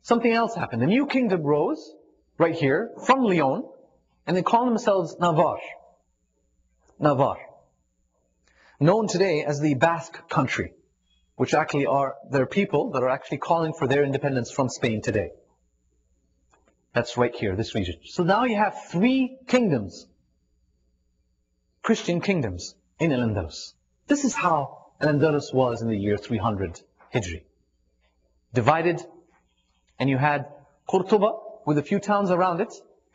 [SPEAKER 1] something else happened. A new kingdom rose right here from Leon, and they call themselves Navarre. Navarre. Known today as the Basque country, which actually are, there are people that are actually calling for their independence from Spain today. That's right here, this region. So now you have three kingdoms, Christian kingdoms in Al-Andalus. This is how Al-Andalus was in the year 300 Hijri. Divided, and you had Cordoba, with a few towns around it,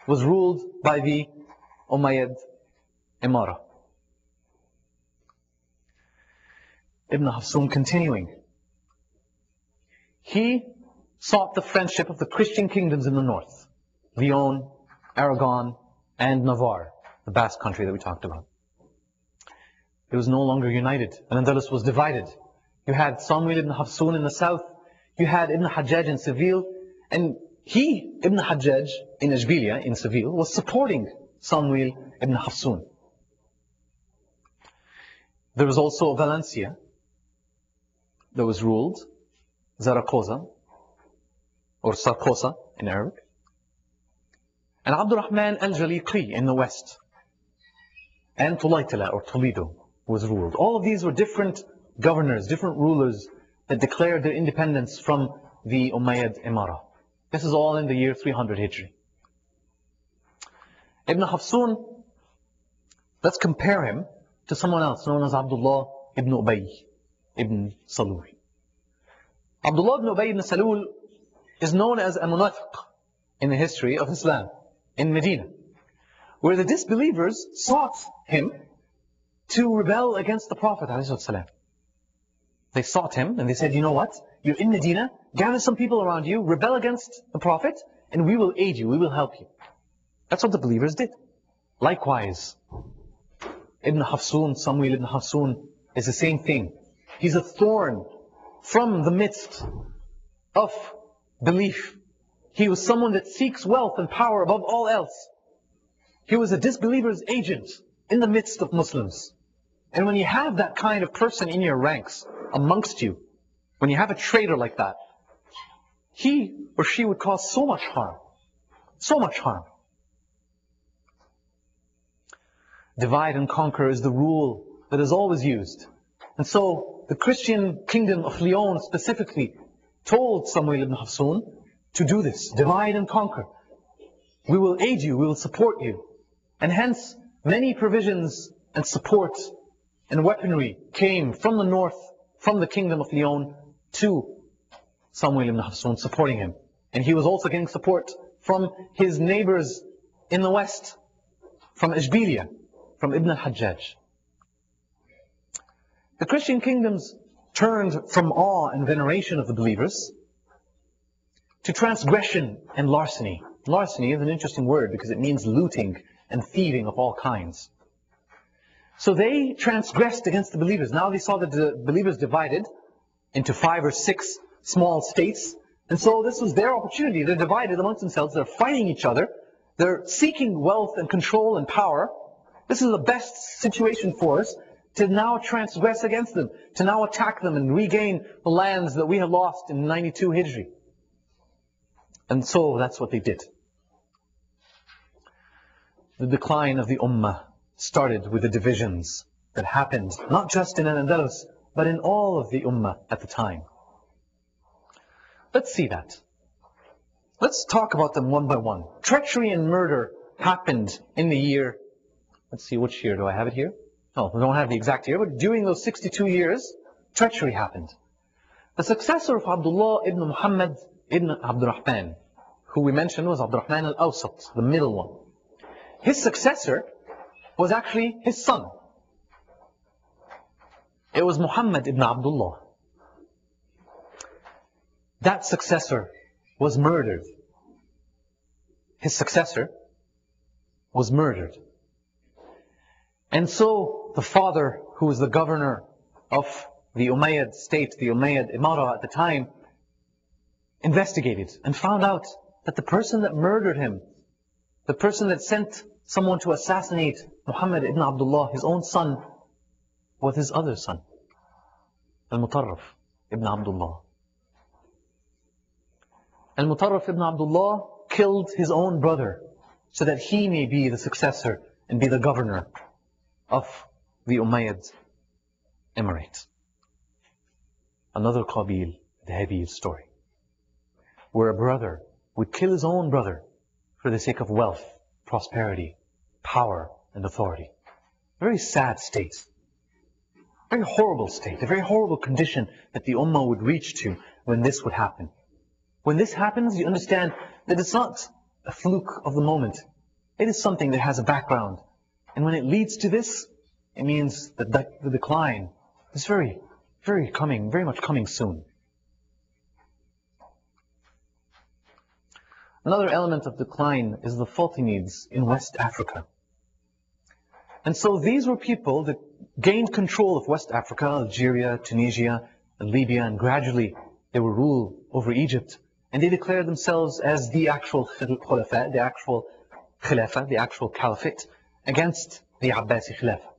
[SPEAKER 1] was ruled by the Umayyad Imara. Ibn Hafsun continuing. He sought the friendship of the Christian kingdoms in the north. Leon, Aragon, and Navarre, the Basque country that we talked about. It was no longer united. Al-Andalus was divided. You had Samuel ibn Hafsun in the south. You had Ibn Hajjaj in Seville. And he, Ibn Hajjaj in Ashbilia, in Seville, was supporting Samuel ibn Hafsun. There was also Valencia that was ruled, Zaragoza, or Sarkosa in Arabic, and Abdurrahman al-Jaliqi in the west, and Tulaytala, or Toledo, was ruled. All of these were different governors, different rulers that declared their independence from the Umayyad Imara. This is all in the year 300 Hijri. Ibn Hafsun, let's compare him to someone else known as Abdullah ibn Ubay ibn Salul. Abdullah ibn Ubay ibn Salul is known as a munafiq in the history of Islam. in Medina, where the disbelievers sought him to rebel against the Prophet ﷺ. They sought him and they said, you know what? You're in Medina, gather some people around you, rebel against the Prophet, and we will aid you, we will help you. That's what the believers did. Likewise, Ibn Hafsun, Samuel ibn Hafsun, is the same thing. He's a thorn from the midst of belief. He was someone that seeks wealth and power above all else. He was a disbeliever's agent in the midst of Muslims. And when you have that kind of person in your ranks, amongst you, when you have a traitor like that, he or she would cause so much harm. So much harm. Divide and conquer is the rule that is always used. And so the Christian kingdom of Lyon specifically told Samuel ibn Hafsun to do this. Divide and conquer. We will aid you, we will support you. And hence, many provisions and support and weaponry came from the north, from the kingdom of Lyon to Samuel ibn Hafsun, supporting him. And he was also getting support from his neighbors in the west, from Ishbiliya, from Ibn al-Hajjaj. The Christian kingdoms turned from awe and veneration of the believers to transgression and larceny. Larceny is an interesting word because it means looting and thieving of all kinds. So they transgressed against the believers. Now they saw that the believers divided into 5 or 6 small states. And so this was their opportunity. They're divided amongst themselves. They're fighting each other. They're seeking wealth and control and power. This is the best situation for us to now transgress against them, to now attack them and regain the lands that we have lost in 92 Hijri. And so that's what they did. The decline of the Ummah started with the divisions that happened, not just in Al-Andalus, but in all of the Ummah at the time. Let's see that. Let's talk about them one by one. Treachery and murder happened in the year, let's see, which year do I have it here? No, we don't have the exact year, but during those 62 years, treachery happened. The successor of Abdullah ibn Muhammad ibn Abdurrahman, who we mentioned was Abdurrahman al-Awsat, the middle one. His successor was actually his son. It was Muhammad ibn Abdullah. That successor was murdered. His successor was murdered. And so the father, who was the governor of the Umayyad state, the Umayyad Imara at the time, investigated and found out that the person that murdered him, the person that sent someone to assassinate Muhammad ibn Abdullah, his own son, was his other son, Al-Mutarraf ibn Abdullah. Al-Mutarraf ibn Abdullah killed his own brother so that he may be the successor and be the governor of the Umayyad Emirate. Another Qabil, the heavy story, where a brother would kill his own brother for the sake of wealth, prosperity, power, and authority. A very sad state. A very horrible state. A very horrible condition that the Ummah would reach to when this would happen. When this happens, you understand that it's not a fluke of the moment. It is something that has a background. And when it leads to this, it means that the decline is very much coming soon. Another element of decline is the Fatimids in West Africa. And so these were people that gained control of West Africa, Algeria, Tunisia, and Libya, and gradually they would rule over Egypt. And they declared themselves as the actual Khulafa, the actual Khilafah, the actual Caliphate, against the Abbasi Khilafah.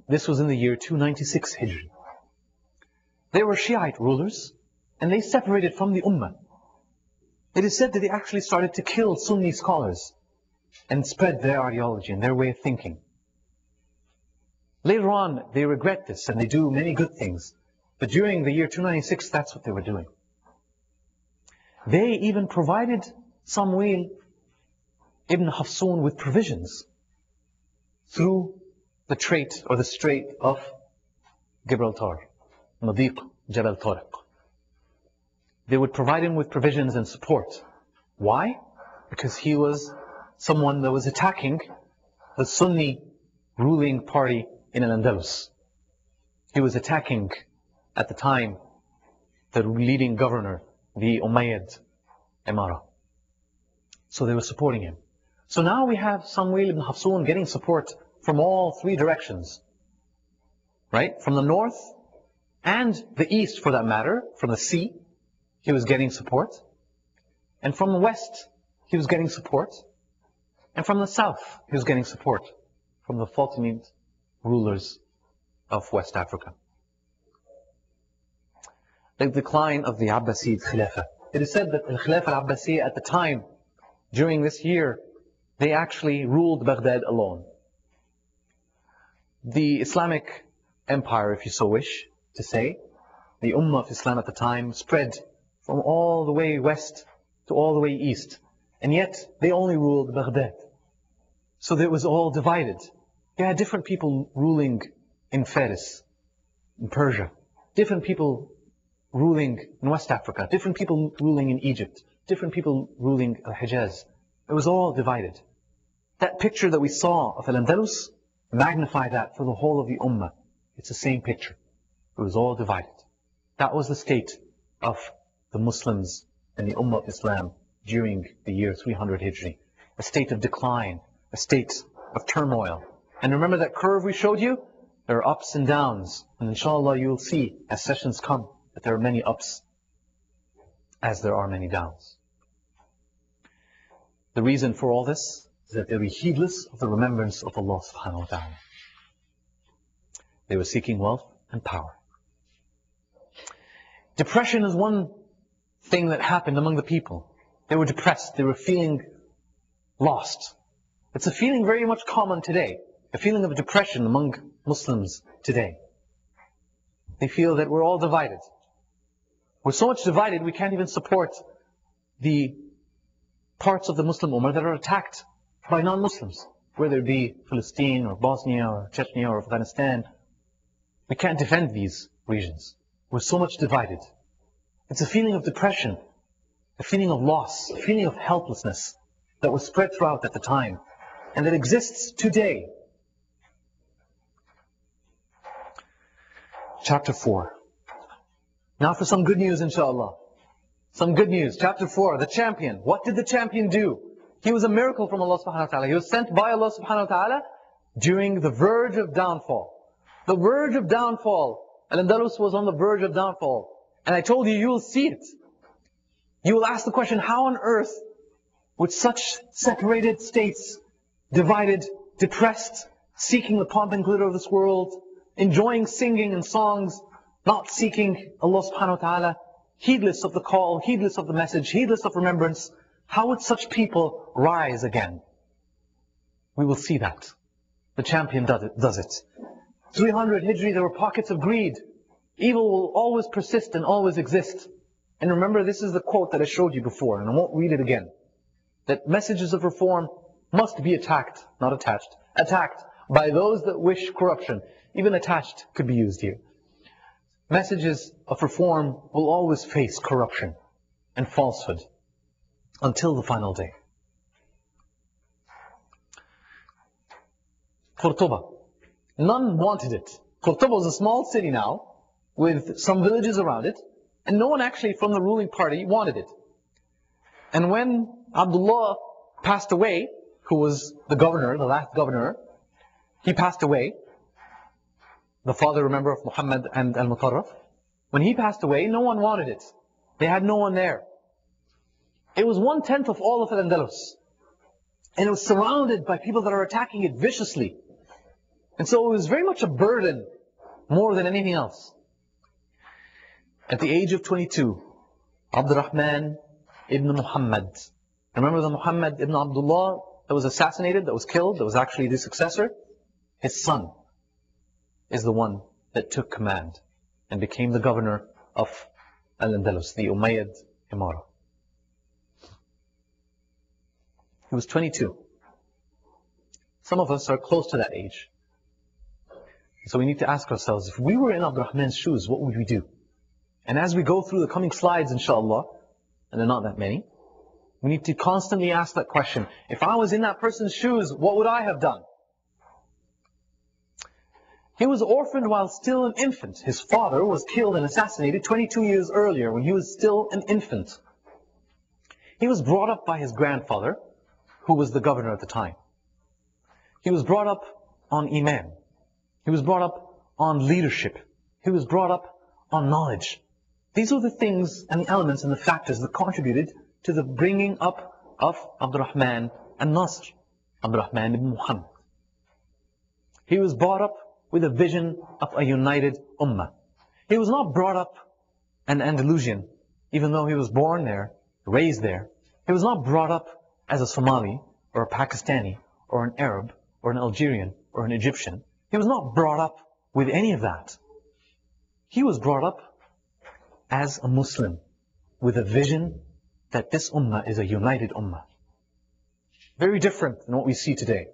[SPEAKER 1] This was in the year 296 Hijri. They were Shiite rulers, and they separated from the Ummah. It is said that they actually started to kill Sunni scholars and spread their ideology and their way of thinking. Later on, they regret this and they do many good things. But during the year 296, that's what they were doing. They even provided Samuel ibn Hafsun with provisions through the Strait or the Strait of Gibraltar, Madiq Jabal Tariq. They would provide him with provisions and support. Why? because he was someone that was attacking the Sunni ruling party in Al-Andalus. He was attacking, at the time, the leading governor, the Umayyad Imara. So they were supporting him. So now we have Samuel ibn Hafsun getting support from all three directions. Right? From the north and the east, for that matter, from the sea, he was getting support. And from the west, he was getting support. And from the south, he was getting support from the Fatimid rulers of West Africa. The decline of the Abbasid Khilafah. It is said that the Khilafah al-Abbasiyya at the time, during this year, they actually ruled Baghdad alone. The Islamic empire, if you so wish to say, the Ummah of Islam at the time spread from all the way west to all the way east. And yet, they only ruled Baghdad. So that it was all divided. You had different people ruling in Faris, in Persia. Different people ruling in West Africa. Different people ruling in Egypt. Different people ruling Al-Hijaz. It was all divided. That picture that we saw of Al-Andalus, magnify that for the whole of the Ummah. It's the same picture. It was all divided. That was the state of the Muslims and the Ummah of Islam during the year 300 Hijri. A state of decline, a state of turmoil. And remember that curve we showed you? There are ups and downs. And inshallah you'll see as sessions come that there are many ups as there are many downs. The reason for all this is that they were heedless of the remembrance of Allah subhanahu wa ta'ala. They were seeking wealth and power. Depression is one thing that happened among the people. They were depressed. They were feeling lost. It's a feeling very much common today. A feeling of depression among Muslims today. They feel that we're all divided. We're so much divided we can't even support the parts of the Muslim Ummah that are attacked by non-Muslims. Whether it be Palestine or Bosnia or Chechnya or Afghanistan. We can't defend these regions. We're so much divided. It's a feeling of depression, a feeling of loss, a feeling of helplessness that was spread throughout at the time and that exists today. Chapter 4. Now for some good news, inshallah. Some good news. Chapter 4, the champion. What did the champion do? He was a miracle from Allah subhanahu wa ta'ala. He was sent by Allah subhanahu wa ta'ala during the verge of downfall. The verge of downfall. Al-Andalus was on the verge of downfall. And I told you, you will see it. You will ask the question, how on earth, with such separated states, divided, depressed, seeking the pomp and glitter of this world, enjoying singing and songs, not seeking Allah subhanahu wa ta'ala, heedless of the call, heedless of the message, heedless of remembrance, how would such people rise again? We will see that. The champion does it. 300 Hijri, there were pockets of greed. Evil will always persist and always exist. And remember, this is the quote that I showed you before, and I won't read it again. That messages of reform must be attacked, not attached. Attacked by those that wish corruption. Even attached could be used here. Messages of reform will always face corruption and falsehood until the final day. Qurtuba. None wanted it. Qurtuba was a small city now, with some villages around it, and no one actually from the ruling party wanted it. And when Abdullah passed away, who was the governor, the last governor, he passed away, the father, remember, of Muhammad and Al-Mutarraf. When he passed away, no one wanted it. They had no one there. It was 1/10 of all of Al-Andalus. And it was surrounded by people that are attacking it viciously. And so it was very much a burden, more than anything else. At the age of 22, Abdurrahman ibn Muhammad. Remember the Muhammad ibn Abdullah that was assassinated, that was killed, that was actually the successor? His son is the one that took command and became the governor of Al-Andalus, the Umayyad Imara. He was 22. Some of us are close to that age. So we need to ask ourselves, if we were in Abdurrahman's shoes, what would we do? And as we go through the coming slides, inshallah, and they're not that many, We need to constantly ask that question. If I was in that person's shoes, what would I have done? He was orphaned while still an infant. His father was killed and assassinated 22 years earlier when he was still an infant. He was brought up by his grandfather, who was the governor at the time. He was brought up on Iman. He was brought up on leadership. He was brought up on knowledge. These are the things and the elements and the factors that contributed to the bringing up of Abdurrahman al-Nasr, Abdurrahman ibn Muhammad. He was brought up with a vision of a united ummah. He was not brought up an Andalusian, even though he was born there, raised there. He was not brought up as a Somali, or a Pakistani, or an Arab, or an Algerian, or an Egyptian. He was not brought up with any of that. He was brought up as a Muslim, with a vision that this ummah is a united ummah. Very different than what we see today.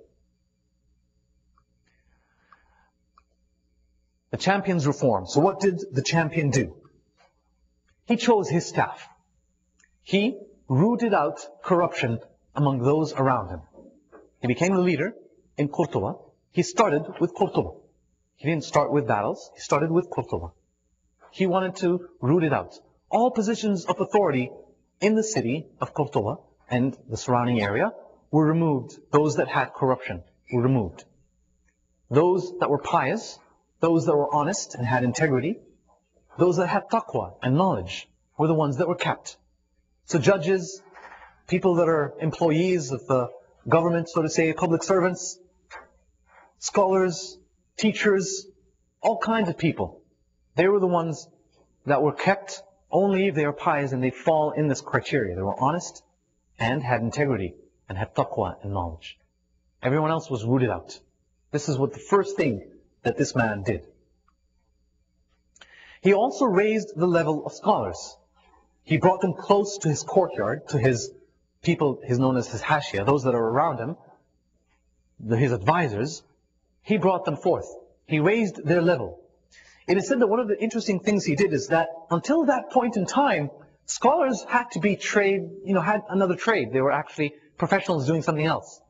[SPEAKER 1] The champion's reform. So what did the champion do? He chose his staff. He rooted out corruption among those around him. He became a leader in Qurtuba. He started with Qurtuba. He didn't start with battles. He started with Qurtuba. He wanted to root it out. All positions of authority in the city of Qurtuba and the surrounding area were removed. Those that had corruption were removed. Those that were pious, those that were honest and had integrity, those that had taqwa and knowledge were the ones that were kept. So judges, people that are employees of the government, so to say, public servants, scholars, teachers, all kinds of people, they were the ones that were kept only if they were pious and they fall in this criteria. They were honest and had integrity and had taqwa and knowledge. Everyone else was rooted out. This is what the first thing that this man did. He also raised the level of scholars. He brought them close to his courtyard, to his people, he's known as his hashia, those that are around him, his advisors. He brought them forth. He raised their level. It is said that one of the interesting things he did is that until that point in time, scholars had to be had another trade. They were actually professionals doing something else.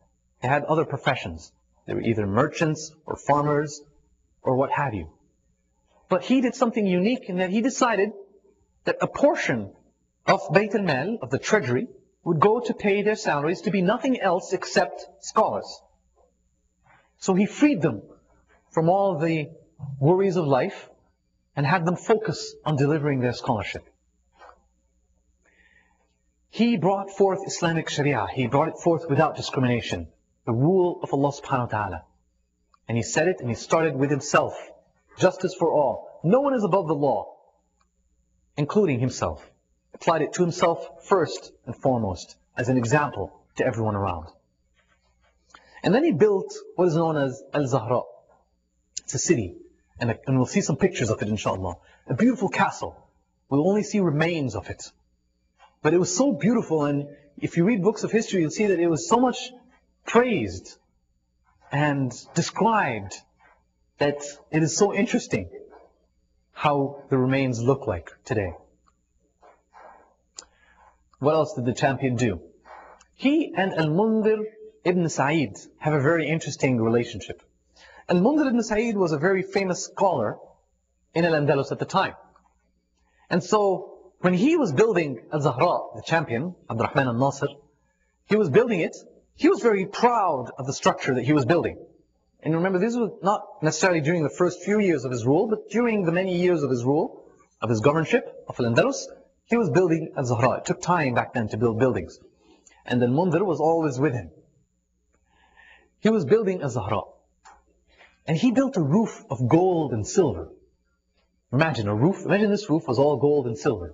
[SPEAKER 1] They had other professions. They were either merchants or farmers or what have you. But he did something unique in that he decided that a portion of Bayt al-Mal, of the treasury, would go to pay their salaries to be nothing else except scholars. So he freed them from all the worries of life and had them focus on delivering their scholarship. He brought forth Islamic Sharia. He brought it forth without discrimination. The rule of Allah subhanahu wa ta'ala. And he said it and he started with himself. Justice for all. No one is above the law, including himself. Applied it to himself first and foremost as an example to everyone around. And then he built what is known as Al-Zahra. It's a city. And we'll see some pictures of it, inshallah. A beautiful castle. We'll only see remains of it. But it was so beautiful, and if you read books of history, you'll see that it was so much praised and described that it is so interesting how the remains look like today. What else did the champion do? He and Al-Mundhir ibn Sa'id have a very interesting relationship. Al-Mundhir ibn Sa'id was a very famous scholar in Al-Andalus at the time. And so, when he was building Al-Zahra, the champion, Abdurrahman al-Nasr, he was building it, he was very proud of the structure that he was building. And remember, this was not necessarily during the first few years of his rule, but during the many years of his rule, of his governorship, of Al-Andalus, he was building Al-Zahra. It took time back then to build buildings. And Al-Mundhir was always with him. He was building Al-Zahra. And he built a roof of gold and silver. Imagine a roof, imagine this roof was all gold and silver.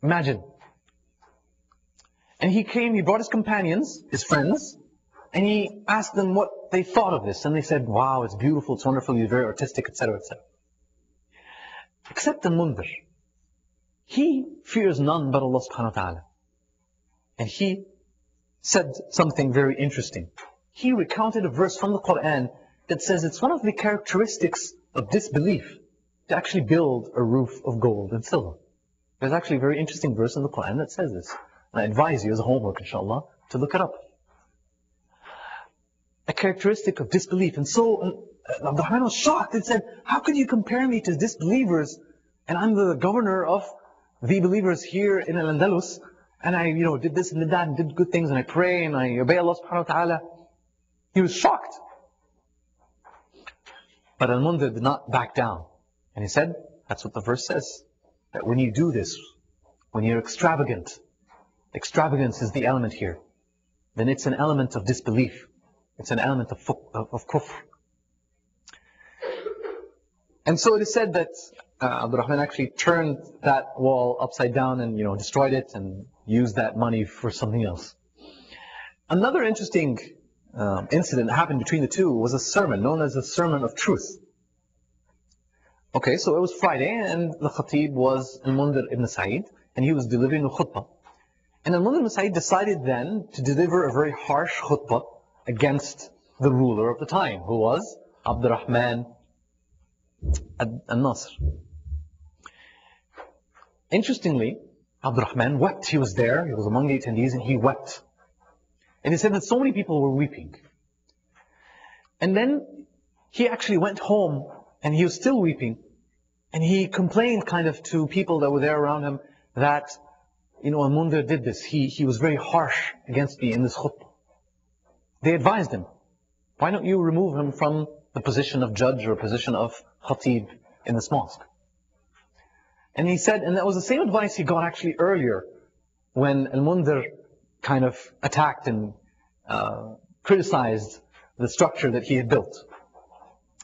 [SPEAKER 1] Imagine. And he brought his companions, his friends, and he asked them what they thought of this. And they said, wow, it's beautiful, it's wonderful, it's very artistic, etc., etc. Except the Mundhir. He fears none but Allah subhanahu wa ta'ala. And he said something very interesting. He recounted a verse from the Quran that says it's one of the characteristics of disbelief to actually build a roof of gold and silver. There's actually a very interesting verse in the Quran that says this. And I advise you as a homework, inshallah, to look it up. A characteristic of disbelief. And so Abdurrahman was shocked and said, how could you compare me to disbelievers? And I'm the governor of the believers here in Al-Andalus. And I, did this and did that and did good things and I pray and I obey Allah subhanahu wa ta'ala. He was shocked. But Al-Mundhir did not back down. And he said, that's what the verse says. That when you do this, when you're extravagant, extravagance is the element here, then it's an element of disbelief. It's an element of kufr. And so it is said that Abdurrahman actually turned that wall upside down and destroyed it and used that money for something else. Another interesting incident that happened between the two was a sermon known as the Sermon of Truth. Okay, so it was Friday and the Khatib was Al-Mundhir ibn Sa'id and he was delivering a khutbah. And Al-Mundhir ibn Sa'id decided then to deliver a very harsh khutbah against the ruler of the time, who was Abdurrahman al-Nasr. Interestingly, Abdurrahman wept. He was there, he was among the attendees, and he wept. And he said that so many people were weeping. And then he actually went home, and he was still weeping, and he complained kind of to people that were there around him that, Al-Mundhir did this. He was very harsh against me in this khutbah. They advised him, why don't you remove him from the position of judge or position of khatib in this mosque? And he said, and that was the same advice he got actually earlier when Al-Mundhir kind of attacked and criticized the structure that he had built.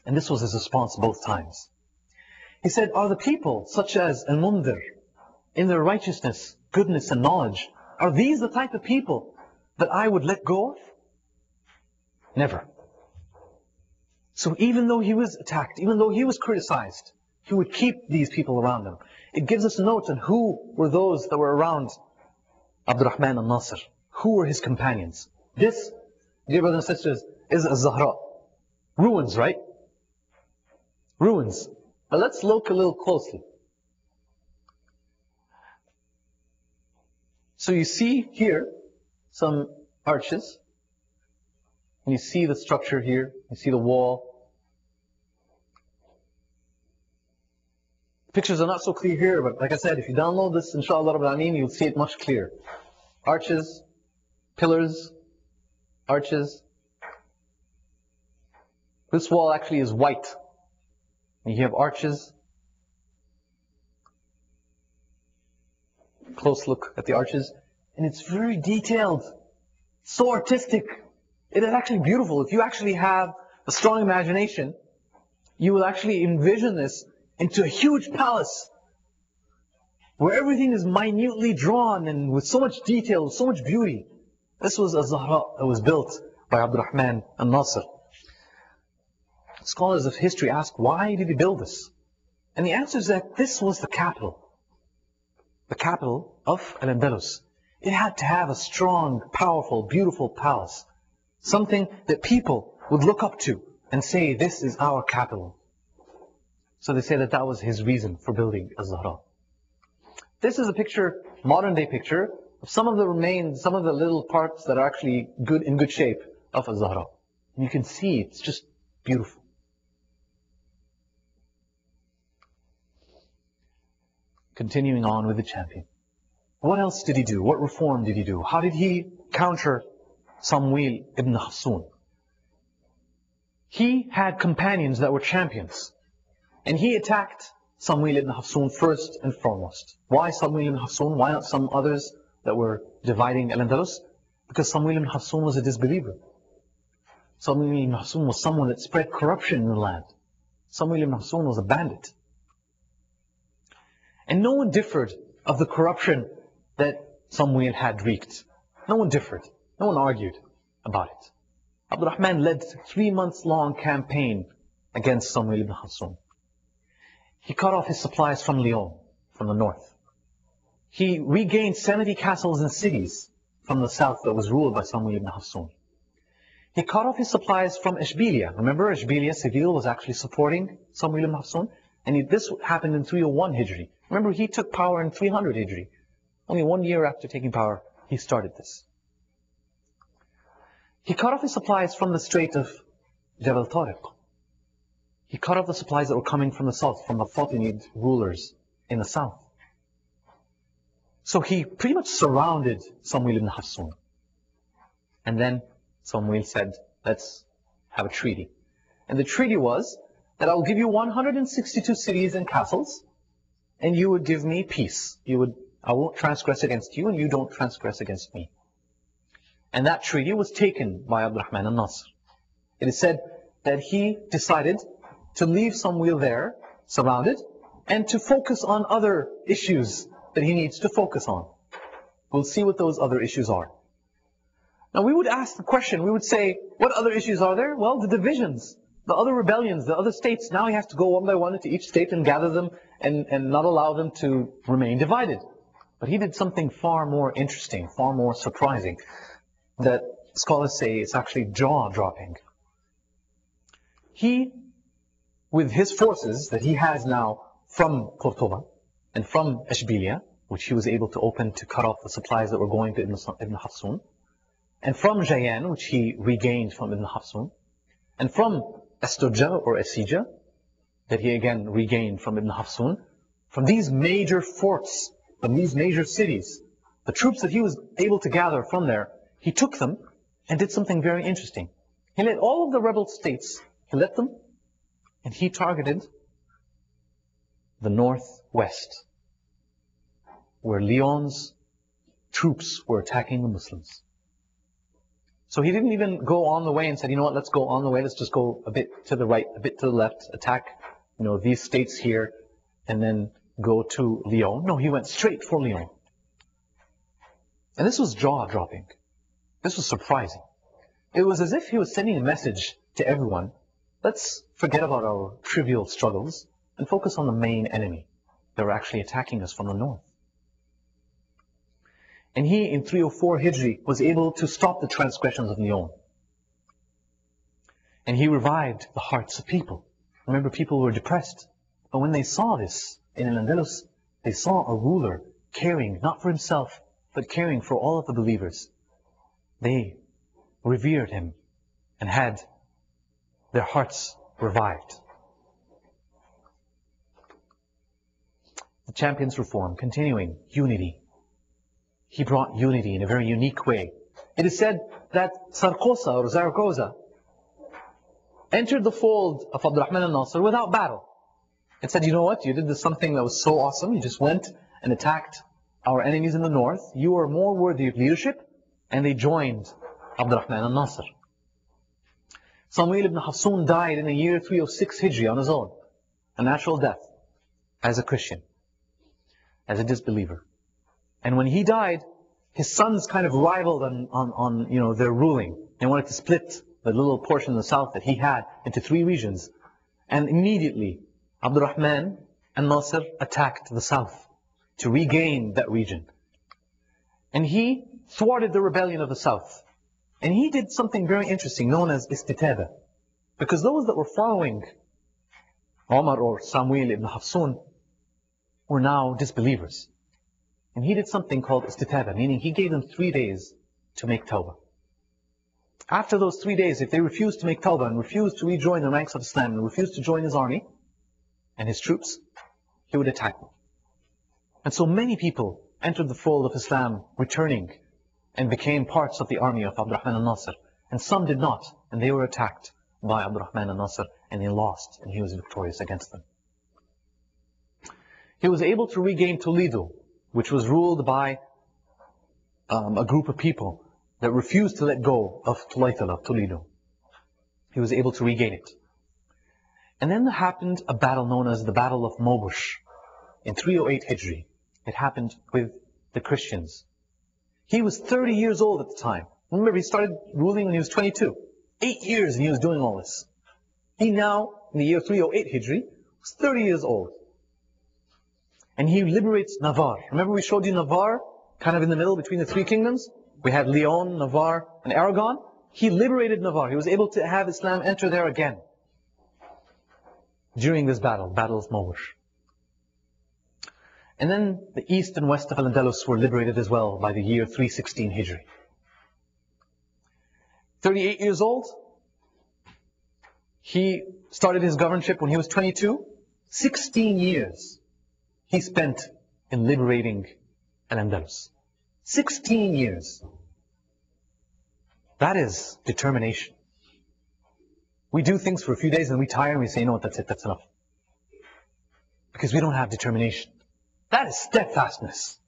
[SPEAKER 1] And this was his response both times. He said, are the people such as Al-Mundhir in their righteousness, goodness and knowledge, are these the type of people that I would let go of? Never. So even though he was attacked, even though he was criticized, he would keep these people around him. It gives us a note on who were those that were around Abdurrahman al-Nasr. Who were his companions? This, dear brothers and sisters, is Az-Zahra. Ruins, right? Ruins. But let's look a little closely. So you see here some arches. And you see the structure here, you see the wall. Pictures are not so clear here, but like I said, if you download this, inshallah Rabbil Alameen, you'll see it much clearer. Arches, pillars, arches. This wall actually is white. And you have arches. Close look at the arches. And it's very detailed, so artistic. It is actually beautiful. If you actually have a strong imagination, you will actually envision this into a huge palace where everything is minutely drawn and with so much detail, so much beauty. This was a Zahra that was built by Abdurrahman al-Nasr. Scholars of history ask, why did he build this? And the answer is that this was the capital of Al-Andalus. It had to have a strong, powerful, beautiful palace. Something that people would look up to and say, this is our capital. So they say that that was his reason for building Az-Zahra. This is a picture, modern day picture, of some of the remains, some of the little parts that are actually in good shape of Az-Zahra. And you can see it's just beautiful. Continuing on with the champion. What else did he do? What reform did he do? How did he counter Samwil ibn Hassun? He had companions that were champions. And he attacked Samwil ibn Hassun first and foremost. Why Samwil ibn Hassun? Why not some others that were dividing Al-Andalus? Because Samwil ibn Hassun was a disbeliever. Samwil ibn Hassun was someone that spread corruption in the land. Samwil ibn Hassun was a bandit. And no one differed of the corruption that Samwil had wreaked. No one differed. No one argued about it. Abdurrahman led a 3-month-long campaign against Samwil ibn Hassun. He cut off his supplies from Lyon, from the north. He regained 70 castles and cities from the south that was ruled by Samwil ibn Hassun. He cut off his supplies from Ishbiliya. Remember, Ishbiliya, Seville, was actually supporting Samwil ibn Hassun. And this happened in 301 Hijri. Remember, he took power in 300 Hijri. Only 1 year after taking power, he started this. He cut off his supplies from the Strait of Jabal Tariq. He cut off the supplies that were coming from the south, from the Fatimid rulers in the south. So he pretty much surrounded Samuil ibn Hassun. And then Samuil said, let's have a treaty. And the treaty was that I will give you 162 cities and castles, and you would give me peace. I won't transgress against you, and you don't transgress against me. And that treaty was taken by Abdurrahman al-Nasr. It is said that he decided to leave Samuil there, surrounded, and to focus on other issues that he needs to focus on. We'll see what those other issues are. Now we would ask the question, we would say, what other issues are there? Well, the divisions, the other rebellions, the other states. Now he has to go one by one into each state and gather them and not allow them to remain divided. But he did something far more interesting, far more surprising, that scholars say it's actually jaw-dropping. He, with his forces that he has now from Cordoba and from Ashbilia, which he was able to open to cut off the supplies that were going to Ibn Hassun, and from Jayan, which he regained from Ibn Hassun, and from Asturja or Asija, that he again regained from Ibn Hassun, from these major forts, from these major cities, the troops that he was able to gather from there, he took them and did something very interesting. He led all of the rebel states, he led them, and he targeted the northwest, where Lyon's troops were attacking the Muslims. So he didn't even go on the way and said, you know what, let's go on the way, let's just go a bit to the right, a bit to the left, attack, these states here, and then go to Lyon. No, he went straight for Lyon. And this was jaw-dropping. This was surprising. It was as if he was sending a message to everyone, let's forget about our trivial struggles and focus on the main enemy that were actually attacking us from the north. And he, in 304 Hijri, was able to stop the transgressions of Lyon. And he revived the hearts of people. Remember, people were depressed. But when they saw this in Al-Andalus, they saw a ruler caring, not for himself, but caring for all of the believers. They revered him and had their hearts revived. The champion's reform, continuing, unity. He brought unity in a very unique way. It is said that Zaragoza entered the fold of Abdurrahman al-Nasr without battle. It said, you know what, you did something that was so awesome, you just went and attacked our enemies in the north, you are more worthy of leadership, and they joined Abdurrahman al-Nasr. Samuil ibn Hassun died in the year 306 Hijri on his own, a natural death, as a Christian, as a disbeliever. And when he died, his sons kind of rivaled on their ruling. They wanted to split the little portion of the south that he had into 3 regions. And immediately, Abdurrahman and Nasr attacked the south to regain that region. And he thwarted the rebellion of the south. And he did something very interesting known as istitaba. Because those that were following Omar or Samuil ibn Hassun were now disbelievers. And he did something called istitaba, meaning he gave them 3 days to make tawbah. After those 3 days, if they refused to make tawbah and refused to rejoin the ranks of Islam and refused to join his army and his troops, he would attack them. And so many people entered the fold of Islam, returning and became parts of the army of Abdurrahman al-Nasr. And some did not, and they were attacked by Abdurrahman al-Nasr, and they lost, and he was victorious against them. He was able to regain Toledo, which was ruled by a group of people that refused to let go of Tulaytala, of Toledo. He was able to regain it. And then there happened a battle known as the Battle of Mobush in 308 Hijri. It happened with the Christians. He was 30 years old at the time. Remember, he started ruling when he was 22. 8 years and he was doing all this. He now, in the year 308 Hijri, was 30 years old. And he liberates Navarre. Remember we showed you Navarre, kind of in the middle between the 3 kingdoms? We had Lyon, Navarre, and Aragon. He liberated Navarre. He was able to have Islam enter there again during this battle, Battle of Mobush. And then the east and west of Al-Andalus were liberated as well by the year 316 Hijri. 38 years old, he started his governorship when he was 22. 16 years he spent in liberating Al-Andalus. 16 years. That is determination. We do things for a few days and we tire and we say, no, that's it, that's enough. Because we don't have determination. That is steadfastness.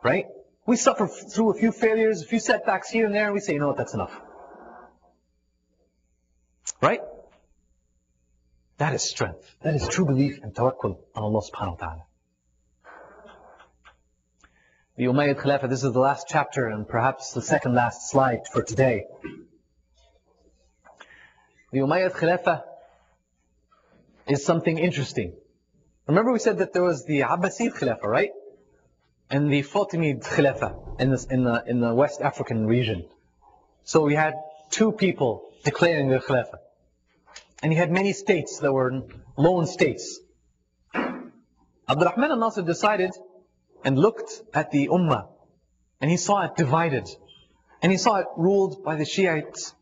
[SPEAKER 1] Right? We suffer through a few failures, a few setbacks here and there, and we say, you know what, that's enough. Right? That is strength. That is true belief and tawakkul on Allah subhanahu wa ta'ala. The Umayyad Khilafah, this is the last chapter and perhaps the second last slide for today. The Umayyad Khilafah is something interesting. Remember we said that there was the Abbasid Khilafah, right? And the Fatimid Khilafah in the West African region. So we had two people declaring their Khilafah. And you had many states that were lone states. Abdurrahman al-Nasir decided and looked at the Ummah. And he saw it divided. And he saw it ruled by the Shiites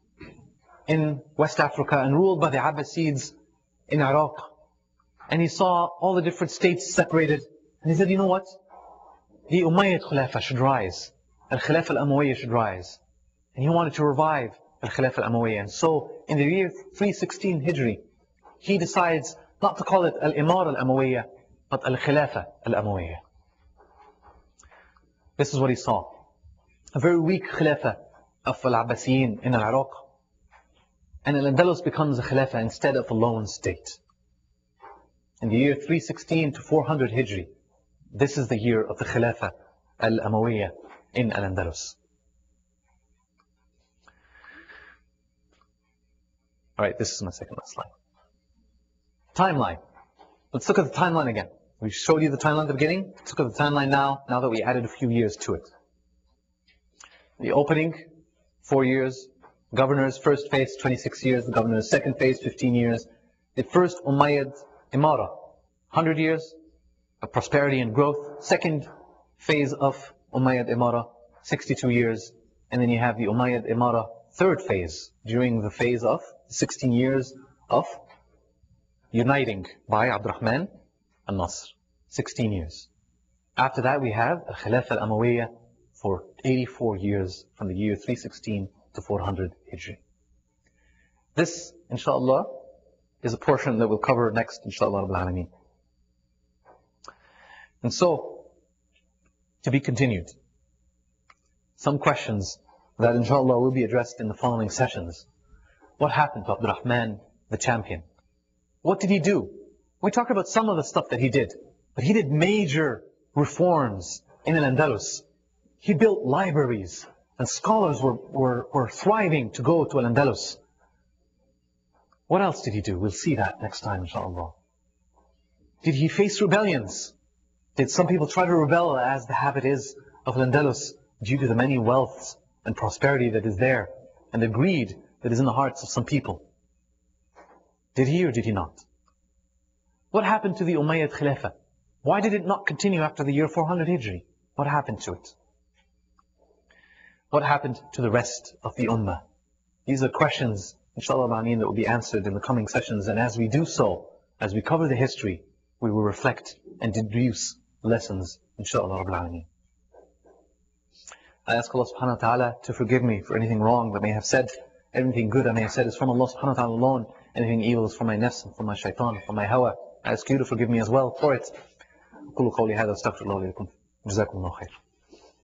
[SPEAKER 1] in West Africa and ruled by the Abbasids in Iraq. And he saw all the different states separated. And he said, you know what? The Umayyad Khilafah should rise. Al-Khilafah al-Amawiyyah should rise. And he wanted to revive Al-Khilafah al-Amawiyyah. And so, in the year 316 Hijri, he decides not to call it Al-Imara al-Amawiyyah, but Al-Khilafah al-Amawiyyah. This is what he saw. A very weak Khilafah of Al-Abbasiyin in Iraq. And Al-Andalus becomes a Khilafah instead of a lone state. In the year 316 to 400 Hijri, this is the year of the Khilafah al-Amawiyyah in Al-Andalus. Alright, this is my second last slide. Timeline. Let's look at the timeline again. We showed you the timeline at the beginning. Let's look at the timeline now that we added a few years to it. The opening, 4 years. Governor's first phase, 26 years. The governor's second phase, 15 years. The first Umayyad Imara, 100 years of prosperity and growth. Second phase of Umayyad Imara, 62 years. And then you have the Umayyad Imara third phase, during the phase of 16 years of uniting by Abdurrahman al-Nasr. 16 years. After that we have a Khilafah al-Amawiyyah for 84 years from the year 316 to 400 Hijri. This, inshallah, is a portion that we'll cover next, inshallah Rabbil Alameen. And so, to be continued, some questions that inshallah will be addressed in the following sessions. What happened to Abdurrahman, the champion? What did he do? We talked about some of the stuff that he did, but he did major reforms in Al-Andalus. He built libraries, and scholars were thriving to go to Al-Andalus. What else did he do? We'll see that next time, inshallah. Did he face rebellions? Did some people try to rebel, as the habit is of Al-Andalus, due to the many wealths and prosperity that is there, and the greed that is in the hearts of some people? Did he or did he not? What happened to the Umayyad Khilafah? Why did it not continue after the year 400 Hijri? What happened to it? What happened to the rest of the Ummah? These are questions, inshallah, that will be answered in the coming sessions. And as we do so, as we cover the history, we will reflect and deduce lessons, inshallah. I ask Allah subhanahu wa ta'ala to forgive me for anything wrong that I may have said. Everything good I may have said is from Allah subhanahu wa ta'ala alone. Anything evil is from my nafs, from my shaitan, from my hawa. I ask you to forgive me as well for it. أقول قولي هذا واستغفر الله لكم. جزاكم الله خير.